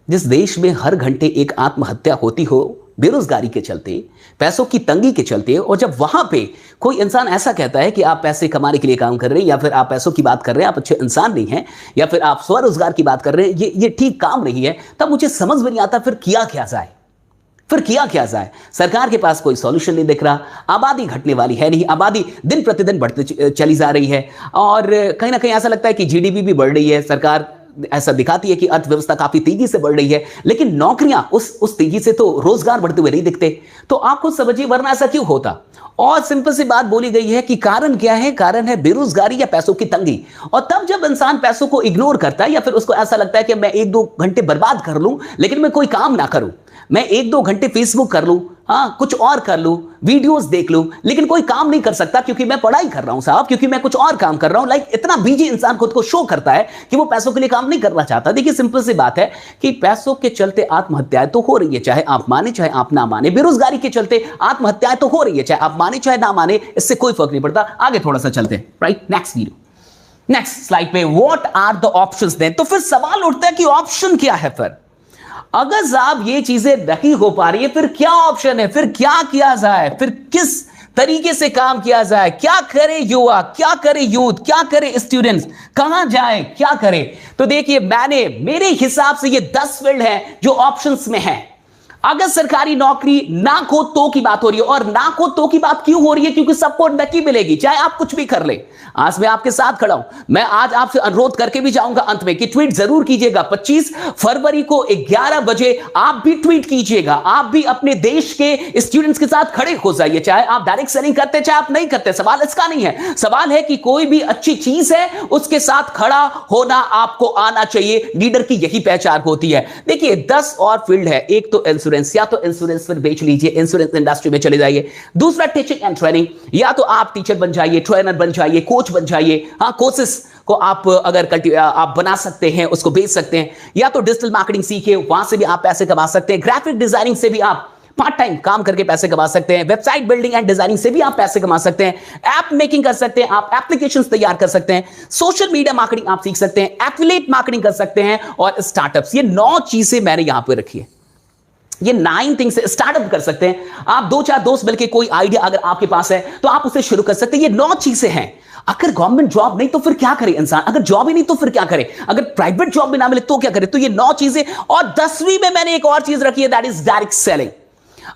जिस देश में हर घंटे एक आत्महत्या होती हो बेरोजगारी के चलते, पैसों की तंगी के चलते, और जब वहां पे कोई इंसान ऐसा कहता है कि आप पैसे कमाने के लिए काम कर रहे हैं, या फिर आप पैसों की बात कर रहे हैं, आप अच्छे इंसान नहीं हैं, या फिर आप स्वरोजगार की बात कर रहे हैं, ये ठीक काम नहीं है, तब मुझे समझ में नहीं आता फिर किया क्या जाए। सरकार के पास कोई सॉल्यूशन नहीं दिख रहा। आबादी घटने वाली है नहीं, आबादी दिन प्रतिदिन बढ़ती चली जा रही है, और कहीं ना कहीं ऐसा लगता है कि जीडीपी भी बढ़ रही है। सरकार ऐसा दिखाती है कि अर्थव्यवस्था काफी तेजी से बढ़ रही है, लेकिन नौकरियां उस तेजी से तो रोजगार बढ़ते हुए नहीं दिखते। तो आप खुद समझिए, वरना ऐसा क्यों होता? और सिंपल सी बात बोली गई है कि कारण क्या है? कारण है बेरोजगारी या पैसों की तंगी। और तब जब इंसान पैसों को इग्नोर करता है, या फिर उसको ऐसा लगता है कि मैं 1-2 घंटे बर्बाद कर लूं लेकिन मैं कोई काम ना करूं, मैं 1-2 घंटे फेसबुक कर लूं, हाँ कुछ और कर लूं, वीडियोस देख लूं, लेकिन कोई काम नहीं कर सकता क्योंकि मैं पढ़ाई कर रहा हूं साहब, क्योंकि मैं कुछ और काम कर रहा हूं। इतना बिजी इंसान खुद को शो करता है कि वो पैसों के लिए काम नहीं करना चाहता। देखिए सिंपल सी बात है कि पैसों के चलते आत्महत्याएं तो हो रही है, चाहे आप माने चाहे आप ना माने। बेरोजगारी के चलते आत्महत्याएं तो हो रही है, चाहे आप माने चाहे ना माने, इससे कोई फर्क नहीं पड़ता। आगे थोड़ा सा चलते हैं, right? Next video, next slide पे, what are the options then? तो फिर सवाल उठता है कि ऑप्शन क्या है? फिर अगर साहब ये चीजें नहीं हो पा रही है, फिर क्या ऑप्शन है? फिर क्या किया जाए? फिर किस तरीके से काम किया जाए? क्या करे युवा, क्या करे यूथ, क्या करे स्टूडेंट्स, कहां जाए, क्या करे? तो देखिए, मेरे हिसाब से ये 10 फील्ड है जो ऑप्शंस में है। अगर सरकारी नौकरी ना हो तो की बात हो रही है, और ना हो तो की बात क्यों हो रही है? क्योंकि सबको नौकरी मिलेगी, चाहे आप कुछ भी कर ले। आज मैं आपके साथ खड़ा हूं, मैं आज आपसे अनुरोध करके भी जाऊंगा अंत में कि ट्वीट जरूर कीजिएगा। 25 फरवरी को 11 बजे आप भी ट्वीट कीजिएगा, आप भी अपने देश के स्टूडेंट्स के साथ खड़े हो जाइए, चाहे आप डायरेक्ट सेलिंग करते चाहे आप नहीं करते। सवाल इसका नहीं है, सवाल है कि कोई भी अच्छी चीज है उसके साथ खड़ा होना आपको आना चाहिए। लीडर की यही पहचान होती है। देखिए 10 और फील्ड है। एक तो इंश्योरेंस, या तो इंश्योरेंस फिर बेच लीजिए, इंश्योरेंस इंडस्ट्री में चले जाइए। दूसरा टीचिंग एंड ट्रेनिंग, या तो आप टीचर बन जाइए, ट्रेनर बन जाइए, कोच बन जाइए। हाँ, कोर्सेस को आप अगर आप बना सकते हैं, उसको बेच सकते हैं। या तो डिजिटल मार्केटिंग सीखिए, वहां से भी आप पैसे कमा सकते हैं। ग्राफिक डिजाइनिंग से भी आप पार्ट टाइम काम करके पैसे कमा सकते हैं, वेबसाइट बिल्डिंग एंड डिजाइनिंग से भी आप पैसे कमा सकते हैं, ऐप मेकिंग कर सकते हैं, आप एप्लीकेशंस तैयार कर सकते हैं, सोशल मीडिया मार्केटिंग आप सीख सकते हैं, एफिलिएट मार्केटिंग कर सकते हैं और स्टार्टअप्स। ये 9 चीजें मैंने यहां पे रखी है। ये 9 थिंग्स स्टार्टअप कर सकते हैं आप। 2-4 दोस्त मिलकर कोई आइडिया अगर आपके पास है तो आप उसे शुरू कर सकते हैं। ये 9 चीजें हैं। अगर गवर्नमेंट जॉब नहीं तो फिर क्या करे इंसान? अगर जॉब ही नहीं तो फिर क्या करे? अगर प्राइवेट जॉब भी ना मिले तो क्या करे? तो ये 9 चीजें। और 10वीं में मैंने एक और चीज रखी है, दैट इज डायरेक्ट सेलिंग।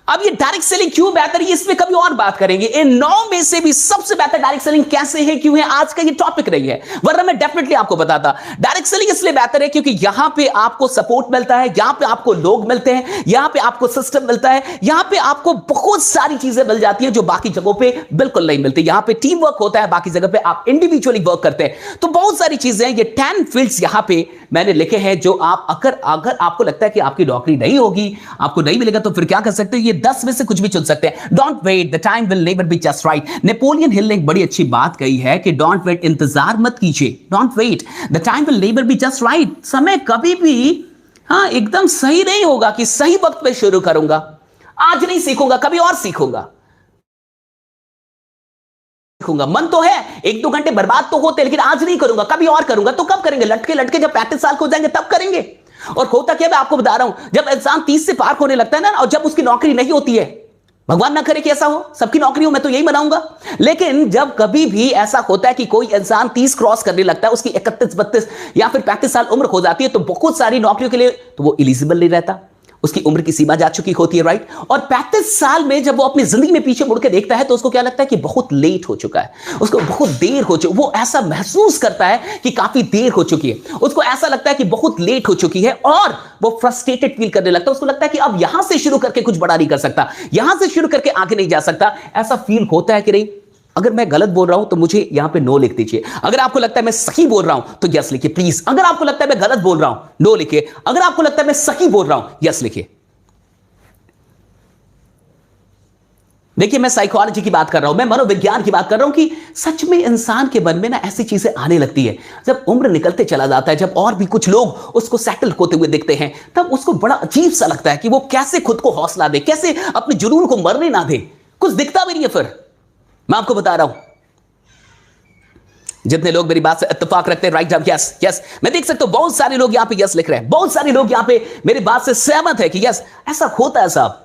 अब ये डायरेक्ट सेलिंग क्यों बेहतर है, इसमें कभी और बात करेंगे। इन 9 में से भी सबसे बेहतर डायरेक्ट सेलिंग कैसे है, क्यों है, आज का ये टॉपिक रही है, वरना मैं डेफिनेटली आपको बताता। डायरेक्ट सेलिंग इसलिए बेहतर है क्योंकि यहां पे आपको सपोर्ट मिलता है, यहां पे आपको लोग मिलते हैं, यहां पे आपको सिस्टम मिलता है, यहां पे आपको बहुत सारी चीजें मिल जाती है जो बाकी जगहों पे बिल्कुल नहीं मिलती। यहां पे टीम वर्क होता है, बाकी जगह पे आप इंडिविजुअली वर्क करते हैं। तो बहुत सारी चीजें, ये 10 फील्ड्स यहां पे मैंने लिखे हैं जो आप अगर आपको लगता है कि आपकी नौकरी नहीं होगी, आपको नहीं मिलेगा, तो फिर क्या कर सकते हो? ये 10 में से कुछ भी चुन सकते हैं। Don't wait, the time will never be just right. Napoleon Hill ने एक बड़ी अच्छी बात कही है कि डोंट वेट, इंतजार मत कीजिए। Don't wait, the time will never be just right. समय कभी भी एकदम सही नहीं होगा कि सही वक्त पे शुरू करूंगा, आज नहीं सीखूंगा, कभी और सीखूंगा। मन तो है, 1-2 घंटे बर्बाद तो होते, लेकिन आज नहीं करूंगा, कभी और करूंगा। तो कब करेंगे? लटके लटके जब 35 साल को हो जाएंगे तब करेंगे। और होता क्या, मैं आपको बता रहा हूं, जब इंसान 30 से पार होने लगता है ना, और जब उसकी नौकरी नहीं होती है, भगवान ना करे कि ऐसा हो, सबकी नौकरी हो, मैं तो यही बनाऊंगा, लेकिन जब कभी भी ऐसा होता है कि कोई इंसान 30 क्रॉस करने लगता है, उसकी 31-32 या फिर 35 साल उम्र हो जाती है, तो बहुत सारी नौकरियों के लिए तो वो एलिजिबल नहीं रहता, उसकी उम्र की सीमा जा चुकी होती है, राइट। और 35 साल में जब वो अपनी जिंदगी में पीछे मुड़ के देखता है तो उसको क्या लगता है कि बहुत लेट हो चुका है, उसको बहुत देर हो चुकी, वो ऐसा महसूस करता है कि काफी देर हो चुकी है, उसको ऐसा लगता है कि बहुत लेट हो चुकी है, और वो फ्रस्ट्रेटेड फील करने लगता है। उसको लगता है कि अब यहां से शुरू करके कुछ बड़ा नहीं कर सकता, यहां से शुरू करके आगे नहीं जा सकता। ऐसा फील होता है कि नहीं? अगर मैं गलत बोल रहा हूं तो मुझे यहां पे नो लिख दीजिए। अगर आपको लगता है मैं सही बोल रहा हूं तो यस लिखिए प्लीज। अगर आपको लगता है मैं गलत बोल रहा हूं, नो लिखिए। अगर आपको लगता है मैं सही बोल रहा हूं, यस लिखिए। देखिए, मैं साइकोलॉजी की बात कर रहा हूं, मैं मनोविज्ञान की बात कर रहा हूं कि सच में इंसान के मन में ना ऐसी चीजें आने लगती है जब उम्र निकलते चला जाता है, जब और भी कुछ लोग उसको सेटल होते हुए दिखते हैं, तब उसको बड़ा अजीब सा लगता है कि वो कैसे खुद को हौसला दे, कैसे अपने जुनून को मरने ना दे। कुछ दिखता भी नहीं है। फिर मैं आपको बता रहा हूं, जितने लोग मेरी बात से इत्तेफाक रखते हैं, राइट जब यस यस, मैं देख सकता हूं बहुत सारे लोग यहां पे यस लिख रहे हैं, बहुत सारे लोग यहां पे मेरी बात से सहमत है कि यस ऐसा होता है साहब।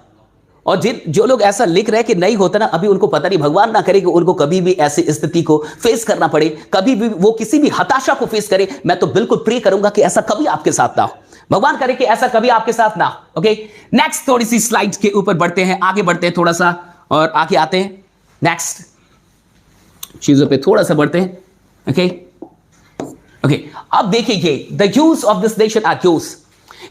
और जो लोग ऐसा लिख रहे हैं कि नहीं होता ना, अभी उनको पता नहीं, भगवान ना करे कि उनको कभी भी ऐसी स्थिति को फेस करना पड़े, कभी भी वो किसी भी हताशा को फेस करे। मैं तो बिल्कुल प्रे करूंगा कि ऐसा कभी आपके साथ ना हो, भगवान करे कि ऐसा कभी आपके साथ ना हो। ओके, नेक्स्ट थोड़ी सी स्लाइड्स के ऊपर बढ़ते हैं, आगे बढ़ते हैं थोड़ा सा, और आगे आते हैं नेक्स्ट चीजों पे थोड़ा सा बढ़ते हैं। ओके ओके, अब देखिए the youths of this nation are youths.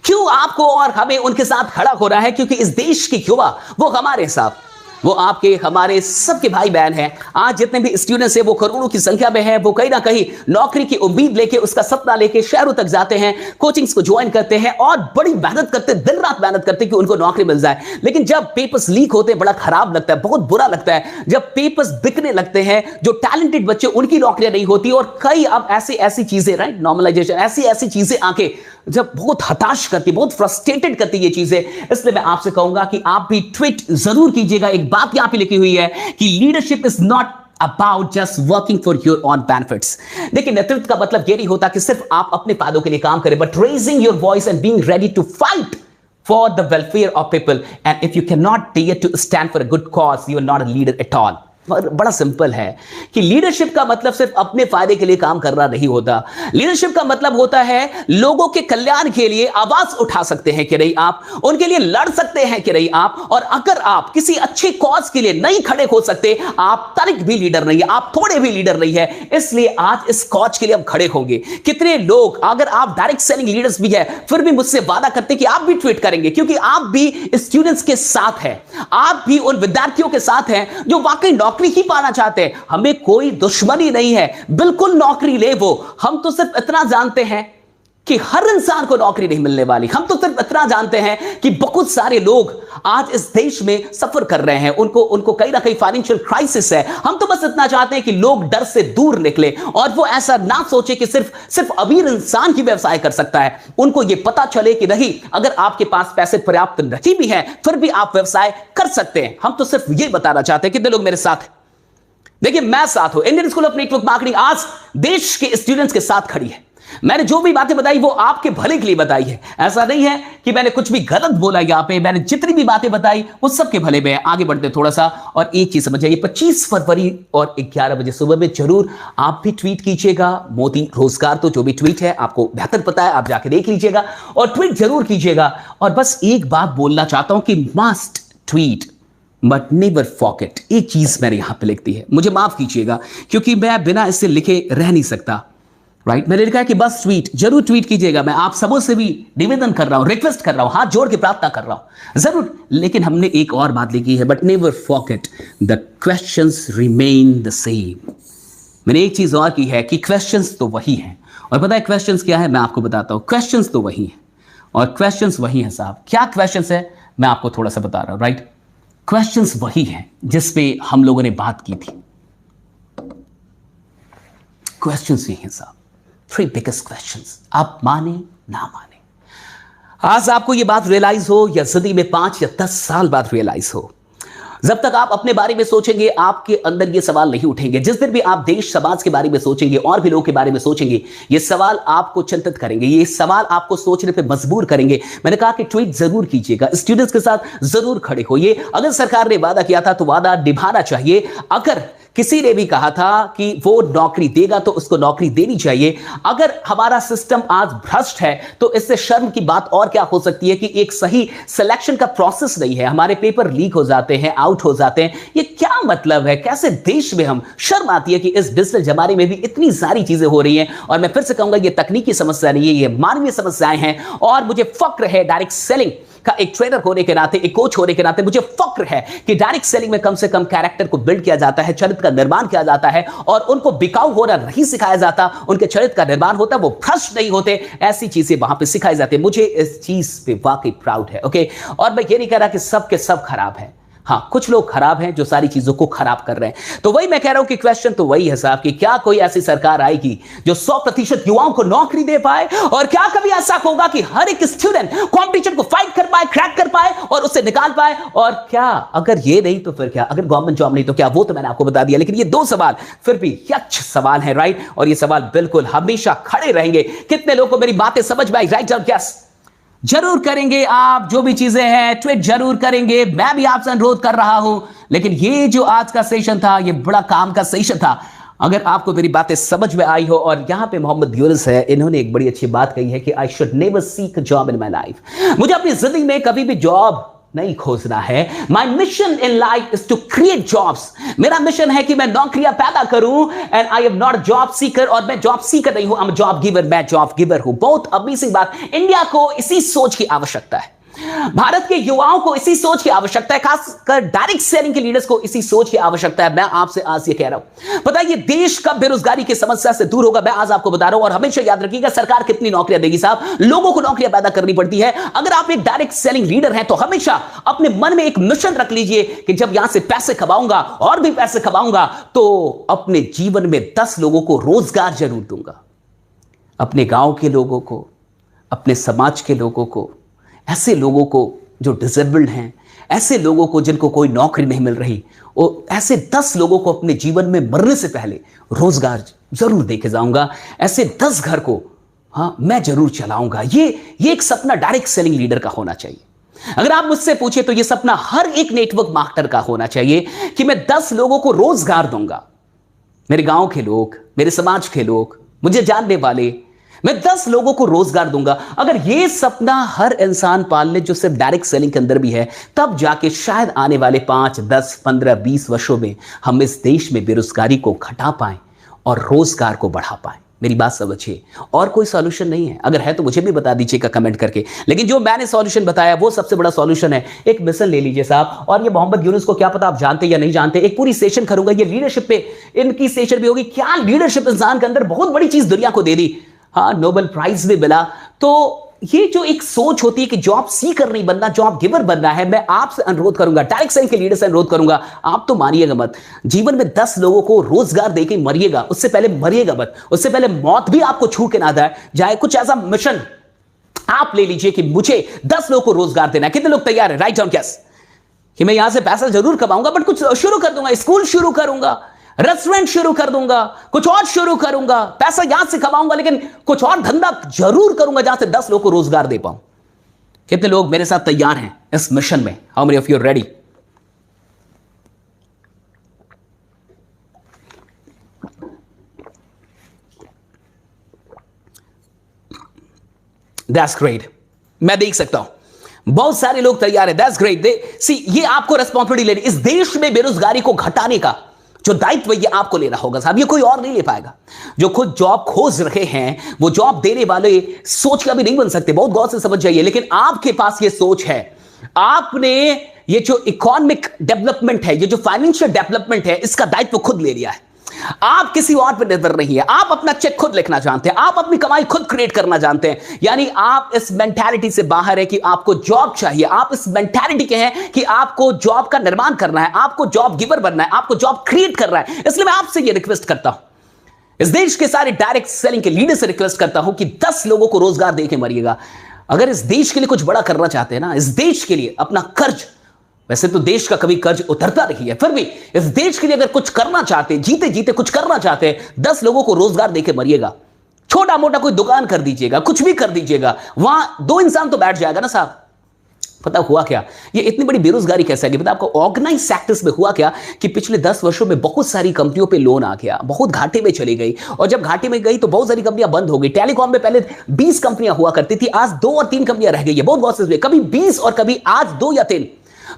क्यों आपको और हमें उनके साथ खड़ा हो रहा है? क्योंकि इस देश के युवा वो हमारे साथ, वो आपके हमारे सबके भाई बहन हैं। आज जितने भी स्टूडेंट्स हैं वो करोड़ों की संख्या में हैं, वो कहीं ना कहीं नौकरी की उम्मीद लेके, उसका सपना लेके शहरों तक जाते हैं, कोचिंग्स को ज्वाइन करते हैं और बड़ी मेहनत करते, दिन रात मेहनत करते कि उनको नौकरी मिल जाए। लेकिन जब पेपर्स लीक होते हैं बड़ा खराब लगता है, बहुत बुरा लगता है। जब पेपर्स बिकने लगते हैं, जो टैलेंटेड बच्चे उनकी नौकरियां नहीं होती, और कई अब ऐसी चीजें, राइट, नॉर्मलाइजेशन, ऐसी चीजें आके जब बहुत हताश करती, बहुत फ्रस्ट्रेटेड करती ये चीजें। इसलिए मैं आपसे कहूंगा कि आप भी ट्वीट जरूर कीजिएगा। एक बात यहां पे लिखी हुई है कि leadership is not about just working for your own benefits. देखिए, नेतृत्व का मतलब ये नहीं होता कि सिर्फ आप अपने फायदों के लिए काम करें, but raising your voice and being ready to fight for the welfare of people. And if you can not dare to stand for a good cause, you are not a leader at all. बड़ा सिंपल है कि लीडरशिप का मतलब सिर्फ अपने फायदे के लिए काम करना नहीं होता। लीडरशिप का मतलब होता है लोगों के कल्याण के लिए आवाज उठा सकते हैं कि नहीं आप, उनके लिए लड़ सकते हैं कि नहीं आप। और अगर आप किसी अच्छे कॉज के लिए नहीं खड़े हो सकते, आप तनिक भी लीडर नहीं है, आप थोड़े भी लीडर नहीं है। इसलिए आज इस कॉज के लिए हम खड़े होंगे। कितने लोग, अगर आप डायरेक्ट सेलिंग लीडर्स भी है, फिर भी मुझसे वादा करते कि आप भी ट्वीट करेंगे, क्योंकि आप भी स्टूडेंट्स के साथ हैं, आप भी उन विद्यार्थियों के साथ हैं जो वाकई नौकरी ही पाना चाहते हैं। हमें कोई दुश्मनी नहीं है, बिल्कुल नौकरी ले वो। हम तो सिर्फ इतना जानते हैं कि हर इंसान को नौकरी नहीं मिलने वाली। हम तो सिर्फ इतना जानते हैं कि बहुत सारे लोग आज इस देश में सफर कर रहे हैं, उनको कहीं ना कहीं फाइनेंशियल क्राइसिस है। हम तो बस इतना चाहते हैं कि लोग डर से दूर निकले और वो ऐसा ना सोचे कि सिर्फ अमीर इंसान ही व्यवसाय कर सकता है। उनको ये पता चले कि नहीं, अगर आपके पास पैसे पर्याप्त नहीं भी हैं फिर भी आप व्यवसाय कर सकते हैं। हम तो सिर्फ ये बताना चाहते हैं। कितने लोग मेरे साथ हैं? देखिए, मैं साथ हूं। Indian school of network marketing आज देश के स्टूडेंट्स के साथ खड़ी है। मैंने जो भी बातें बताई वो आपके भले के लिए बताई है। ऐसा नहीं है कि मैंने कुछ भी गलत बोला यहां पे। मैंने जितनी भी बातें बताई वो सबके भले में है। आगे बढ़ते थोड़ा सा और एक चीज समझ जाइए, 25 फरवरी और 11 बजे सुबह में जरूर आप भी ट्वीट कीजिएगा। मोदी रोजगार तो जो भी ट्वीट है आपको बेहतर पता है, आप जाके देख लीजिएगा और ट्वीट जरूर कीजिएगा। और बस एक बात बोलना चाहता हूं कि must tweet but never forget. एक चीज मैंने यहां पे लिख दी है, मुझे माफ कीजिएगा क्योंकि मैं बिना इससे लिखे रह नहीं सकता। राइट, मैंने लिखा है कि बस ट्वीट जरूर ट्वीट कीजिएगा। मैं आप सबों से भी निवेदन कर रहा हूं, रिक्वेस्ट कर रहा हूं, हाथ जोड़ के प्रार्थना कर रहा हूं जरूर। लेकिन हमने एक और बात लिखी है, but never forget the questions remain the same. मैंने एक चीज और की है कि क्वेश्चंस तो वही हैं। और पता है क्वेश्चंस क्या है? मैं आपको बताता हूं। क्वेश्चंस तो वही हैं और क्वेश्चंस वही हैं साहब। क्या क्वेश्चंस है मैं आपको थोड़ा सा बता रहा हूं। राइट, क्वेश्चंस वही हैं जिसपे हम लोगों ने बात की थी। क्वेश्चंस यही हैं साहब, 3 biggest questions। आप माने ना माने, आज आपको यह बात रियलाइज हो या जिंदगी में 5 या 10 साल बाद रियलाइज हो, जब तक आप अपने बारे में सोचेंगे आपके अंदर ये सवाल नहीं उठेंगे। जिस दिन भी आप देश समाज के बारे में सोचेंगे और भी लोगों के बारे में सोचेंगे, ये सवाल आपको चिंतित करेंगे, ये सवाल आपको सोचने पे मजबूर करेंगे। मैंने कहा कि ट्वीट जरूर कीजिएगा, स्टूडेंट्स के साथ जरूर खड़े होइए। अगर सरकार ने वादा किया था तो वादा निभाना चाहिए। अगर किसी ने भी कहा था कि वो नौकरी देगा तो उसको नौकरी देनी चाहिए। अगर हमारा सिस्टम आज भ्रष्ट है तो इससे शर्म की बात और क्या हो सकती है कि एक सही सिलेक्शन का प्रोसेस नहीं है, हमारे पेपर लीक हो जाते हैं, आउट हो जाते हैं। ये क्या मतलब है? कैसे देश में हम, शर्म आती है कि इस डिजिटल जमाने में भी इतनी सारी चीजें हो रही हैं। और मैं फिर से कहूंगा ये तकनीकी समस्या नहीं है, ये मानवीय समस्याएं हैं। और मुझे फक्र है डायरेक्ट सेलिंग का एक ट्रेनर होने के नाते, एक कोच होने के नाते मुझे फक्र है कि डायरेक्ट सेलिंग में कम से कम कैरेक्टर को बिल्ड किया जाता है, चरित्र का निर्माण किया जाता है और उनको बिकाऊ होना नहीं सिखाया जाता, उनके चरित्र का निर्माण होता है, वो भ्रष्ट नहीं होते। ऐसी चीजें वहां पे सिखाई जाती है। मुझे इस चीज पे वाकई प्राउड है। ओके, और मैं ये नहीं कह रहा कि सब के सब खराब है। हाँ, कुछ लोग खराब हैं जो सारी चीजों को खराब कर रहे हैं। तो वही मैं कह रहा हूं कि क्वेश्चन तो वही है साहब कि क्या कोई ऐसी सरकार आएगी जो 100% युवाओं को नौकरी दे पाए? और क्या कभी ऐसा होगा कि हर एक स्टूडेंट कंपटीशन को फाइट कर पाए, क्रैक कर पाए और उससे निकाल पाए? और क्या अगर ये नहीं तो फिर क्या? अगर गवर्नमेंट जॉब नहीं तो क्या? वो तो मैंने आपको बता दिया। लेकिन ये 2 सवाल फिर भी यक्ष सवाल है। राइट, और ये सवाल बिल्कुल हमेशा खड़े रहेंगे। कितने लोगों को मेरी बातें समझ में आई? राइट डाउन यस जरूर करेंगे आप। जो भी चीजें हैं ट्वीट जरूर करेंगे। मैं भी आपसे अनुरोध कर रहा हूं। लेकिन ये जो आज का सेशन था ये बड़ा काम का सेशन था। अगर आपको मेरी बातें समझ में आई हो, और यहां पे मोहम्मद यूनुस है, इन्होंने एक बड़ी अच्छी बात कही है कि I should never seek a job in my life. मुझे अपनी जिंदगी में कभी भी जॉब नहीं खोजना है। My mission in life is to create jobs. मेरा मिशन है कि मैं नौकरियां पैदा करूं। And I am not job seeker, और मैं जॉब सीकर नहीं हूं, आई एम जॉब गिवर। मैं जॉब गिवर हूं। बहुत अमेजिंग बात। इंडिया को इसी सोच की आवश्यकता है, भारत के युवाओं को इसी सोच की आवश्यकता है, खासकर डायरेक्ट सेलिंग के लीडर्स को इसी सोच की आवश्यकता है। मैं आपसे आज ये कह रहा हूं, पता है ये देश कब बेरोजगारी की समस्या से दूर होगा, मैं आज आपको बता रहा हूं। और हमेशा याद रखिएगा, सरकार कितनी नौकरियां देगी साहब? लोगों को नौकरियां पैदा करनी पड़ती है। अगर आप एक डायरेक्ट सेलिंग लीडर हैं तो हमेशा अपने मन में एक मिशन रख लीजिए कि जब यहां से पैसे कमाऊंगा और भी पैसे कमाऊंगा तो अपने जीवन में 10 लोगों को रोजगार जरूर दूंगा। अपने गांव के लोगों को, अपने समाज के लोगों को, ऐसे लोगों को जो डिसेबल्ड हैं, ऐसे लोगों को जिनको कोई नौकरी नहीं मिल रही, और ऐसे 10 लोगों को अपने जीवन में मरने से पहले रोजगार जरूर देके जाऊंगा। ऐसे 10 घर को हाँ मैं जरूर चलाऊंगा। ये एक सपना डायरेक्ट सेलिंग लीडर का होना चाहिए। अगर आप मुझसे पूछे तो ये सपना हर एक नेटवर्क मार्केटर का होना चाहिए कि मैं 10 लोगों को रोजगार दूंगा। मेरे गांव के लोग, मेरे समाज के लोग, मुझे जानने वाले, मैं 10 लोगों को रोजगार दूंगा। अगर ये सपना हर इंसान पाल ले जो सिर्फ डायरेक्ट सेलिंग के अंदर भी है, तब जाके शायद आने वाले 5, 10, 15, 20 वर्षों में हम इस देश में बेरोजगारी को घटा पाएं और रोजगार को बढ़ा पाएं। मेरी बात समझिए, और कोई सॉल्यूशन नहीं है। अगर है तो मुझे भी बता दीजिएगा कमेंट करके। लेकिन जो मैंने सॉल्यूशन बताया वो सबसे बड़ा सॉल्यूशन है। एक मिशन ले लीजिए साहब, और ये मोहम्मद यूनुस को क्या पता आप जानते या नहीं जानते, एक पूरी सेशन करूंगा ये लीडरशिप पे, इनकी सेशन भी होगी। क्या लीडरशिप इंसान के अंदर बहुत बड़ी चीज दुनिया को दे दी। हाँ, नोबेल प्राइज भी मिला। तो ये जो एक सोच होती है कि जॉब सीकर नहीं बनना, जॉब गिवर बनना है, मैं आपसे अनुरोध करूंगा, डायरेक्ट सेलिंग के लीडर से अनुरोध करूंगा, आप तो मानिएगा मत। जीवन में 10 लोगों को रोजगार देके मरिएगा, उससे पहले मरिएगा मत, उससे पहले मौत भी आपको छू के ना जाए। कुछ ऐसा मिशन आप ले लीजिए कि मुझे 10 लोगों को रोजगार देना है। कितने लोग तैयार है? राइट डाउन यस, कि मैं यहां से पैसा जरूर कमाऊंगा, बट कुछ शुरू कर दूंगा, स्कूल शुरू करूंगा, रेस्टोरेंट शुरू कर दूंगा, कुछ और शुरू करूंगा, पैसा यहां से कमाऊंगा, लेकिन कुछ और धंधा जरूर करूंगा जहां से 10 लोगों को रोजगार दे पाऊं। कितने लोग मेरे साथ तैयार हैं इस मिशन में? How many of you are ready? That's great, मैं देख सकता हूं बहुत सारे लोग तैयार हैं। That's great. सी, ये आपको रिस्पॉन्सिबिलिटी लेनी, इस देश में बेरोजगारी को घटाने का जो दायित्व ये आपको लेना होगा साहब, ये कोई और नहीं ले पाएगा। जो खुद जॉब खोज रहे हैं, वो जॉब देने वाले सोच का भी नहीं बन सकते, बहुत गौर से समझ जाइए। लेकिन आपके पास ये सोच है, आपने ये जो इकोनॉमिक डेवलपमेंट है, ये जो फाइनेंशियल डेवलपमेंट है, इसका दायित्व खुद ले लिया है। आप किसी और पर निर्भर नहीं है, आप अपना चेक खुद लिखना जानते हैं, आप अपनी कमाई खुद क्रिएट करना जानते हैं। यानी आप इस मेंटालिटी से बाहर है कि आपको जॉब चाहिए, आप इस मेंटालिटी के हैं कि आपको जॉब का निर्माण करना है, आपको जॉब गिवर बनना है, आपको जॉब क्रिएट करना है। इसलिए मैं आपसे यह रिक्वेस्ट करता हूं, इस देश के सारे डायरेक्ट सेलिंग के लीडर से रिक्वेस्ट करता हूं कि 10 लोगों को रोजगार देके मरिएगा। अगर इस देश के लिए कुछ बड़ा करना चाहते हैं ना, इस देश के लिए अपना कर्ज, वैसे तो देश का कभी कर्ज उतरता नहीं है, फिर भी इस देश के लिए अगर कुछ करना चाहते हैं, जीते जीते कुछ करना चाहते हैं, 10 लोगों को रोजगार देके मरिएगा। छोटा मोटा कोई दुकान कर दीजिएगा, कुछ भी कर दीजिएगा, वहां 2 इंसान तो बैठ जाएगा ना साहब। पता हुआ क्या, ये इतनी बड़ी बेरोजगारी कैसे आ गई? पता आपको ऑर्गेनाइज सेक्टर्स में हुआ क्या कि पिछले 10 वर्षों में बहुत सारी कंपनियों पे लोन आ गया, बहुत घाटे में चली गई, और जब घाटे में गई तो बहुत सारी कंपनियां बंद हो गई। टेलीकॉम में पहले 20 कंपनियां हुआ करती थी, आज 2 और 3 कंपनियां रह गई है। बहुत बहुत से, कभी 20 और कभी आज 2 या 3।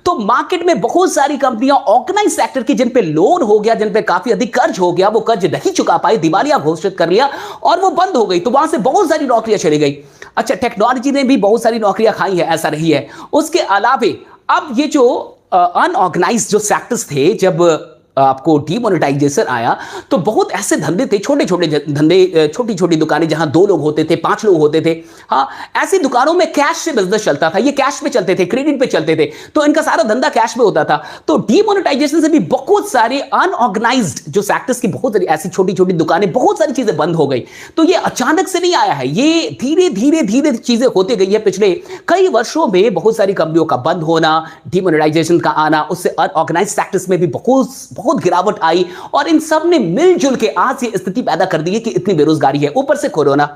तो मार्केट में बहुत सारी कंपनियां ऑर्गेनाइज सेक्टर की, जिन पे लोन हो गया, जिन पे काफी अधिक कर्ज हो गया, वो कर्ज नहीं चुका पाई, दिवालिया घोषित कर लिया और वो बंद हो गई। तो वहां से बहुत सारी नौकरियां चली गई। अच्छा, टेक्नोलॉजी ने भी बहुत सारी नौकरियां खाई है, ऐसा नहीं है। उसके अलावे अब ये जो अनऑर्गेनाइज जो सेक्टर्स थे, जब आपको डीमोनेटाइजेशन आया तो बहुत ऐसे धंधे थे, छोटे छोटे धंधे, छोटी छोटी दुकानें जहां 2 लोग होते थे, 5 लोग होते थे। हाँ, ऐसी दुकानों में कैश से बिजनेस चलता था, ये कैश पे चलते थे, क्रेडिट पे चलते थे, तो इनका सारा धंधा कैश में होता था। तो डीमोनेटाइजेशन से भी बहुत सारे अनऑर्गेनाइज्ड जो सेक्टर्स की बहुत सारी ऐसी छोटी छोटी दुकानें, बहुत सारी चीजें बंद हो गई। तो ये अचानक से नहीं आया है, ये धीरे धीरे धीरे चीजें होती गई है। पिछले कई वर्षों में बहुत सारी कंपनियों का बंद होना, डीमोनेटाइजेशन का आना, उससे अनऑर्गेनाइज्ड सेक्टर्स में भी बहुत गिरावट आई, और इन सब ने मिलजुल के आज ये स्थिति पैदा कर दी है कि इतनी बेरोजगारी है। ऊपर से कोरोना,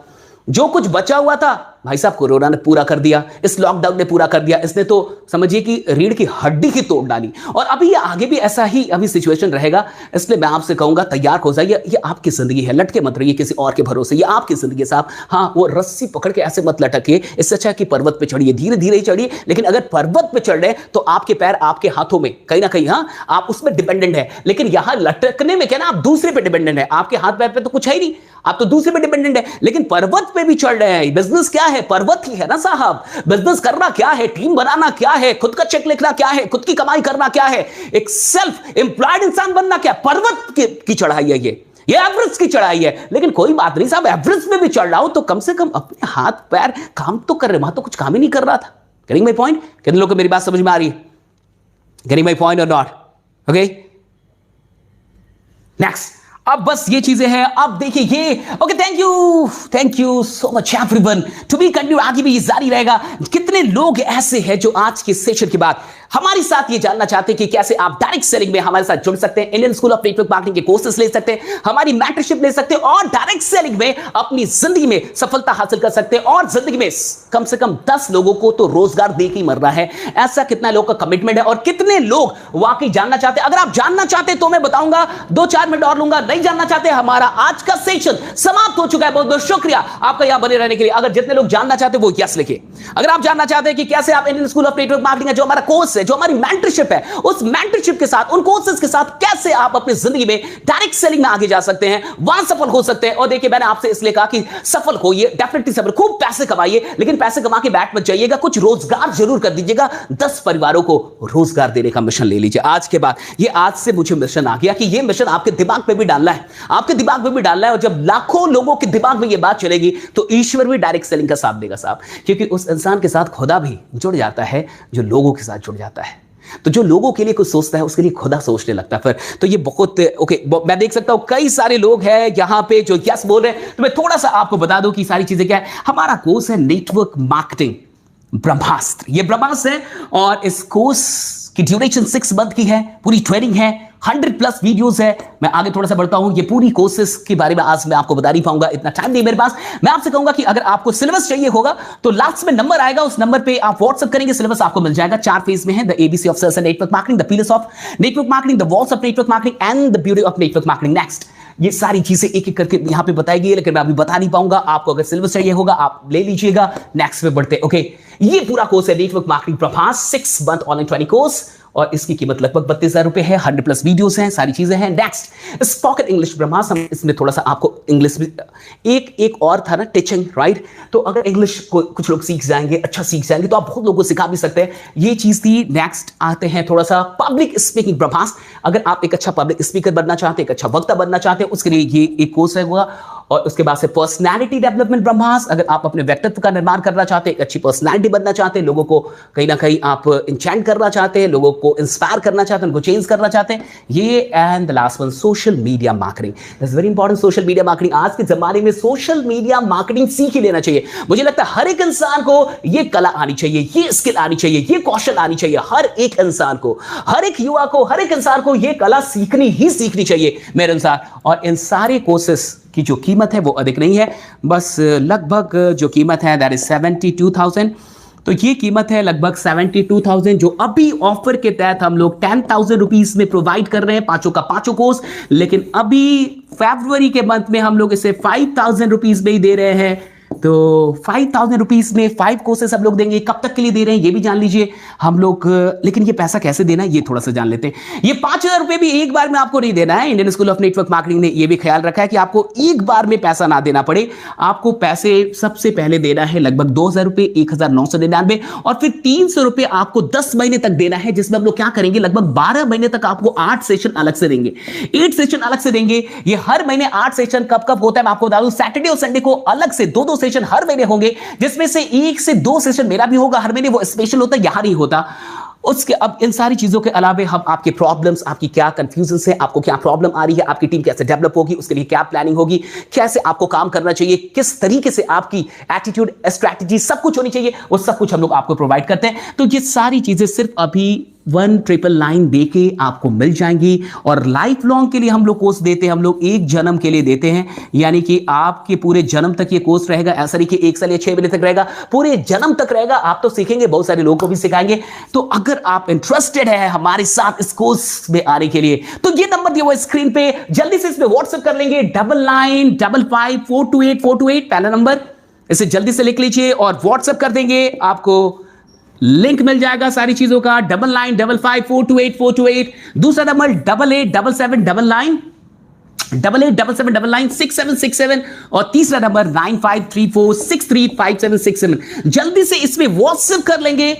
जो कुछ बचा हुआ था भाई साहब कोरोना ने पूरा कर दिया, इस लॉकडाउन ने पूरा कर दिया। इसने तो समझिए कि रीढ़ की हड्डी ही तोड़ डाली, और अभी ये आगे भी ऐसा ही अभी सिचुएशन रहेगा। इसलिए मैं आपसे कहूंगा, तैयार हो जाइए, ये आपकी जिंदगी है, लटके मत रहिए किसी और के भरोसे, ये आपकी जिंदगी है साहब। हाँ, वो रस्सी पकड़ के ऐसे मत लटकिए, इससे अच्छा कि पर्वत पे चढ़िए, धीरे धीरे ही चढ़िए। लेकिन अगर पर्वत पे चढ़ रहे तो आपके पैर आपके हाथों में कहीं ना कहीं, हाँ, आप उसमें डिपेंडेंट है। लेकिन यहां लटकने में क्या ना, आप दूसरे पे डिपेंडेंट है, आपके हाथ पैर पे तो कुछ है ही नहीं, आप तो दूसरे पे डिपेंडेंट है। लेकिन पर्वत पे भी चढ़ रहे हैं। बिजनेस क्या है? पर्वत ही है ना साहब। बिजनेस करना क्या है? टीम बनाना क्या है? खुद का चेक लिखना क्या है? खुद की कमाई करना क्या है? एक सेल्फ एम्प्लॉयड इंसान बनना क्या? पर्वत की चढ़ाई है ये एवरेस्ट की चढ़ाई है। लेकिन कोई बात नहीं साहब, एवरेस्ट में भी चढ़ रहा हूं तो कम से कम अपने हाथ पैर काम तो कर रहे, वहां तो कुछ काम ही नहीं कर रहा था। Getting my point? कितने लोगों को मेरी बात समझ में आ रही है? गेटिंग माय पॉइंट और नॉट? Okay, next. अब बस ये चीजें हैं। अब देखिए ये, okay, thank you so much everyone. To be continue, आगे भी ये जारी रहेगा। कितने लोग ऐसे हैं जो आज के सेशन के बाद हमारे साथ ये जानना चाहते हैं कि कैसे आप डायरेक्ट सेलिंग में हमारे साथ जुड़ सकते हैं, Indian school of network marketing के कोर्सेस ले सकते हैं, हमारी मेंटरशिप ले सकते हैं, और डायरेक्ट सेलिंग में अपनी जिंदगी में सफलता हासिल कर सकते हैं, और जिंदगी में कम से कम 10 लोगों को तो रोजगार देके ही मरना है। ऐसा कितना लोग का कमिटमेंट है, और कितने लोग वाकई जानना चाहते हैं? अगर आप जानना चाहते हैं तो मैं बताऊंगा, 2-4 मिनट और लूंगा। नहीं जानना चाहते, हमारा आज का सेशन समाप्त हो चुका है। बहुत बहुत शुक्रिया आपका यहां बने रहने के लिए। अगर जितने लोग जानना चाहते हैं वो यस लिखिए, अगर आप जानना चाहते हैं कि कैसे आप Indian school of network marketing है, जो हमारा कोर्स है, जो हमारी मेंटरशिप है, उस मेंटरशिप के साथ, उन कोर्सेज के साथ कैसे आप अपनी जिंदगी में डायरेक्ट सेलिंग में आगे जा सकते हैं, वहां सफल हो सकते हैं। और देखिए, मैंने आपसे इसलिए कहा कि सफल होइए, डेफिनेटली सफल, खूब पैसे कमाइए, लेकिन पैसे कमा के बैठ मत जाइएगा, कुछ रोजगार जरूर कर दीजिएगा। 10 परिवारों को रोजगार देने का मिशन ले लीजिए आज के बाद। ये आज से मुझे मिशन आ गया कि ये मिशन आपके दिमाग पे भी डालना है, आपके दिमाग में भी डालना है। और जब लाखों लोगों के दिमाग में ये बात चलेगी तो ईश्वर भी डायरेक्ट सेलिंग का साथ देगा साहब, क्योंकि उस इंसान के साथ खुदा भी जुड़ जाता है जो लोगों के साथ जुड़ जाता है। तो जो लोगों के लिए कुछ सोचता है उसके लिए खुदा सोचने लगता है फिर। तो ये बहुत ओके, मैं देख सकता हूं कई सारे लोग हैं यहां पे जो यस बोल रहे हैं। तो मैं थोड़ा सा आपको बता दूं कि सारी चीजें क्या है। हमारा कोर्स है नेटवर्क मार्केटिंग ब्रह्मास्त्र, ये ब्रह्मास्त्र है और इस कोर्स की ड्यूरेशन 6 मंथ की है, पूरी ट्रेनिंग है, 100+ वीडियोस है। मैं आगे थोड़ा सा बढ़ता हूं, ये पूरी कोर्सेस के बारे में आज मैं आपको बता नहीं पाऊंगा, इतना टाइम नहीं मेरे पास। मैं आपसे कहूंगा कि अगर आपको सिलेबस चाहिए होगा तो लास्ट में नंबर आएगा, उस नंबर पे आप व्हाट्सएप करेंगे, सिलेबस आपको मिल जाएगा। 4 फेज में है, the ABC of sales and network marketing, the pillars of network marketing, the walls of network marketing and the beauty of network marketing. Next, ये सारी चीजें एक एक करके यहां पे बताई गई है, लेकिन मैं अभी बता नहीं पाऊंगा। आपको अगर सिलेबस चाहिए होगा आप ले लीजिएगा। नेक्स्ट पे बढ़ते, ओके। ये पूरा कोर्स है network marketing Prabhas, 6 month online training course, और इसकी कीमत लगभग 32,000 रुपए है। 100+ वीडियोस हैं, सारी चीजें हैं। नेक्स्ट, स्पोकन इंग्लिश ब्रह्मास, हम इसमें थोड़ा सा आपको इंग्लिश भी एक और था ना, टीचिंग, राइट। तो अगर इंग्लिश को कुछ लोग सीख जाएंगे, अच्छा सीख जाएंगे, तो आप बहुत लोगों को सिखा भी सकते हैं, ये चीज थी। नेक्स्ट आते हैं थोड़ा सा पब्लिक स्पीकिंग ब्रह्मास। अगर आप एक अच्छा पब्लिक स्पीकर बनना चाहते हैं, एक अच्छा वक्ता बनना चाहते हैं, उसके लिए ये एक कोर्स रहेगा। और उसके बाद से पर्सनालिटी डेवलपमेंट ब्रह्मास, अगर आप अपने व्यक्तित्व का निर्माण करना चाहते हैं, एक अच्छी पर्सनालिटी बनना चाहते हैं, लोगों को कहीं ना कहीं आप इंचैंट करना चाहते हैं, लोगों को इंस्पायर करना चाहते हैं, उनको चेंज करना चाहते हैं, ये। And the last one, social media marketing, that's very important. Social media marketing, आज के जमाने में सोशल मीडिया मार्केटिंग सीख ही लेना चाहिए। मुझे लगता है हर एक इंसान को ये कला आनी चाहिए, ये स्किल आनी चाहिए, ये कौशल आनी चाहिए। हर एक इंसान को, हर एक युवा को, हर एक इंसान को ये कला सीखनी ही सीखनी चाहिए मेरे अनुसार। और इन सारे कोर्सेस की जो कीमत है वो अधिक नहीं है, बस लगभग जो कीमत है दैट इज 72,000। तो ये कीमत है लगभग 72,000, जो अभी ऑफर के तहत हम लोग 10,000 रुपीज में प्रोवाइड कर रहे हैं, पांचों का पांचों कोर्स। लेकिन अभी फरवरी के मंथ में हम लोग इसे 5,000 रुपीज में ही दे रहे हैं। तो 5,000 रुपीज में 5 कोर्सेस हम लोग देंगे। कब तक के लिए दे रहे हैं ये भी जान लीजिए हम लोग, लेकिन ये पैसा कैसे देना है ये थोड़ा सा जान लेते हैं। ये 5,000 रुपए भी एक बार में आपको नहीं देना है। Indian school of network marketing ने ये भी ख्याल रखा है कि आपको एक बार में पैसा ना देना पड़े। आपको पैसे सबसे पहले देना है लगभग 2,000 रुपए, 1,999, और फिर 300 रुपए आपको 10 महीने तक देना है, जिसमें हम लोग क्या करेंगे, लगभग 12 महीने तक आपको 8 सेशन अलग से देंगे, 8 सेशन अलग से देंगे। ये हर महीने 8 सेशन कब कब होता है मैं आपको बता दूं, सैटरडे और संडे को अलग से 2-2 सेशन हर महीने होंगे, जिसमें से 1 से 2 सेशन मेरा भी होगा हर महीने, वो स्पेशल होता है, यहां नहीं होता उसके। अब इन सारी चीजों के अलावा हम आपके प्रॉब्लम्स, आपकी क्या कंफ्यूजन है, आपको क्या प्रॉब्लम आ रही है, आपकी टीम कैसे डेवलप होगी, उसके लिए क्या प्लानिंग होगी, कैसे आपको काम करना चाहिए, किस तरीके से आपकी एटीट्यूड, स्ट्रैटेजी, सब कुछ होनी चाहिए, वो सब कुछ हम लोग आपको प्रोवाइड करते हैं। तो ये सारी चीजें सिर्फ अभी 1,999 दे के आपको मिल जाएंगी। और लाइफ लॉन्ग के लिए हम लोग कोर्स देते हैं, हम लोग 1 जन्म के लिए देते हैं, यानी कि आपके पूरे जन्म तक ये कोर्स रहेगा। ऐसा नहीं कि 1 साल या 6 महीने तक रहेगा, पूरे जन्म तक रहेगा। आप तो सीखेंगे, बहुत सारे लोगों को भी सिखाएंगे। तो अगर आप इंटरेस्टेड है हमारे साथ इस कोर्स में आने के लिए, तो ये नंबर दिया हुआ स्क्रीन पे, जल्दी से इस पे व्हाट्सएप कर लेंगे, 99555428 पहला नंबर, इसे जल्दी से लिख लीजिए और व्हाट्सएप कर देंगे। आपको लिंक मिल जाएगा सारी चीजों का, 99555428। दूसरा नंबर 887799 और तीसरा नंबर 9534635767। जल्दी से इसमें व्हाट्सएप कर लेंगे,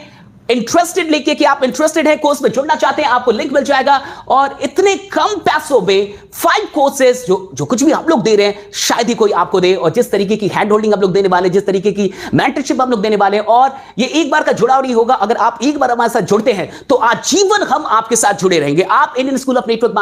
इंटरेस्टेड लेके कि आप इंटरेस्टेड है, कोर्स में जुड़ना चाहते हैं, आपको लिंक मिल जाएगा। और इतने कम पैसों में 5 कोर्सेस जो कुछ भी हम लोग दे रहे हैं, शायद ही कोई आपको दे। और जिस तरीके की हैंड होल्डिंग हम लोग देने वाले, जिस तरीके की मेंटरशिप हम लोग देने वाले, और ये एक बार का जुड़ाव नहीं होगा। अगर आप एक बार हमारे साथ जुड़ते हैं तो आजीवन हम आपके साथ जुड़े रहेंगे। आप Indian school of network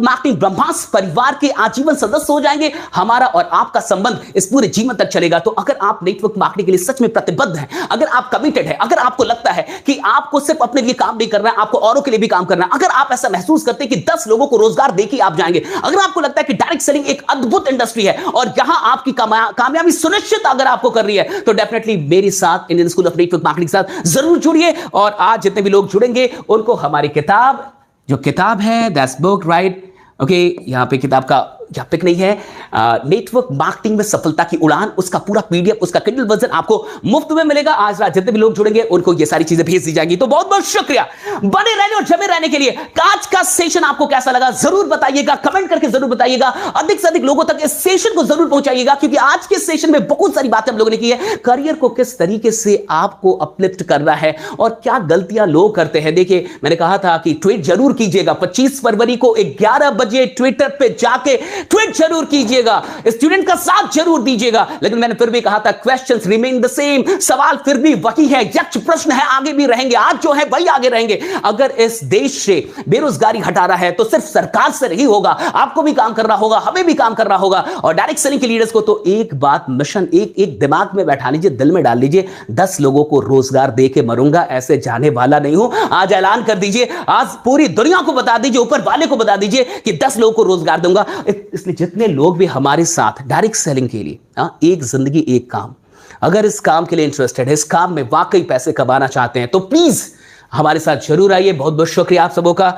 marketing Brahmastra परिवार के आजीवन सदस्य हो जाएंगे। हमारा और आपका संबंध इस पूरे जीवन तक चलेगा। तो अगर आप नेटवर्क मार्केटिंग के लिए सच में प्रतिबद्ध हैं, अगर आप कमिटेड है, अगर आपको लगता है कि आपको सिर्फ अपने लिए काम नहीं करना है, आपको औरों के लिए भी काम करना है, अगर आप ऐसा महसूस करते हैं कि 10 लोगों को रोजगार देके आप जाएंगे, अगर आपको लगता है कि डायरेक्ट सेलिंग एक अद्भुत इंडस्ट्री है और यहां आपकी कामयाबी सुनिश्चित अगर आपको कर रही है, तो डेफिनेटली मेरे साथ, Indian school of network marketing के साथ जरूर जुड़िए। और आज जितने भी लोग जुड़ेंगे उनको हमारी किताब है दैट्स बुक, राइट, ओके, यहां पे किताब का पिक नहीं है, नेटवर्क मार्केटिंग में सफलता की उड़ान, उसका पूरा पीडीएफ, उसका किंडल वर्जन आपको मुफ्त में मिलेगा। आज रात जितने भी लोग जुड़ेंगे उनको ये सारी चीजें भेज दी जाएंगी। तो बहुत बहुत शुक्रिया बने रहने और जमे रहने के लिए। आज का सेशन आपको कैसा लगा जरूर बताइएगा, कमेंट करके जरूर बताइएगा। अधिक से अधिक लोगों तक इस सेशन को जरूर पहुंचाइएगा, क्योंकि आज के सेशन में बहुत सारी बातें हम लोगों ने की है। करियर को किस तरीके से आपको अपलिफ्ट करना है और क्या गलतियां लोग करते हैं। देखिए, मैंने कहा था कि ट्वीट जरूर कीजिएगा 25 फरवरी को 11 बजे ट्विटर पे जाके ट्वीट जरूर कीजिएगा, स्टूडेंट का साथ जरूर दीजिएगा। लेकिन मैंने फिर भी कहा था क्वेश्चंस रिमेन द सेम, सवाल फिर भी वही है, यक्ष प्रश्न है, आगे भी रहेंगे, आज जो है वही आगे रहेंगे। अगर इस देश से बेरोजगारी हटाना है तो सिर्फ सरकार से नहीं होगा, आपको भी काम करना होगा, हमें भी काम करना होगा। और डायरेक्ट सेलिंग के लीडर्स को तो एक बात मिशन एक दिमाग में बैठा लीजिए, दिल में डाल लीजिए, 10 लोगों को रोजगार दे के मरूंगा, ऐसे जाने वाला नहीं हूं। आज ऐलान कर दीजिए, आज पूरी दुनिया को बता दीजिए, ऊपर वाले को बता दीजिए कि 10 लोगों को रोजगार दूंगा। इसलिए जितने लोग भी हमारे साथ डायरेक्ट सेलिंग के लिए, एक जिंदगी एक काम, अगर इस काम के लिए इंटरेस्टेड है, इस काम में वाकई पैसे कमाना चाहते हैं, तो प्लीज हमारे साथ जरूर आइए। बहुत बहुत शुक्रिया आप सबों का।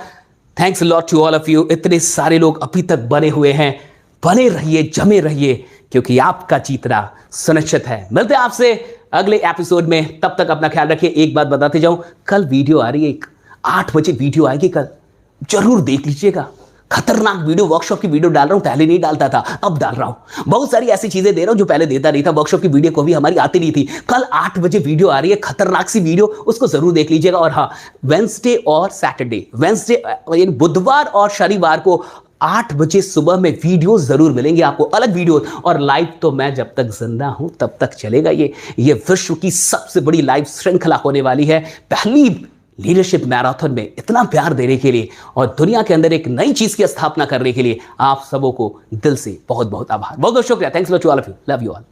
Thanks lot to all of you. इतने सारे लोग अभी तक बने हुए हैं, बने रहिए, जमे रहिए, क्योंकि आपका जीतना सुनिश्चित है। मिलते हैं आपसे अगले एपिसोड में, तब तक अपना ख्याल रखिए। एक बात बताते जाऊं, कल वीडियो आ रही है, 8 बजे वीडियो आएगी कल, जरूर देख लीजिएगा। खतरनाक वीडियो, वर्कशॉप की वीडियो डाल रहा हूं, पहले नहीं डालता था, अब डाल रहा हूं। बहुत सारी ऐसी चीजें दे रहा हूं जो पहले देता नहीं था। वर्कशॉप की वीडियो को भी हमारी आती नहीं थी। कल 8 बजे वीडियो आ रही है, खतरनाक सी वीडियो, उसको जरूर देख लीजिएगा। और हाँ, वेंसडे और सैटरडे, वेंसडे बुधवार और शनिवार को 8 बजे सुबह में वीडियो जरूर मिलेंगे आपको, अलग वीडियो। और लाइव तो मैं जब तक जिंदा हूं तब तक चलेगा। ये विश्व की सबसे बड़ी लाइव श्रृंखला होने वाली है। पहली लीडरशिप मैराथन में इतना प्यार देने के लिए और दुनिया के अंदर एक नई चीज की स्थापना करने के लिए आप सबों को दिल से बहुत बहुत आभार, बहुत बहुत शुक्रिया। Thanks to all of you, love you all.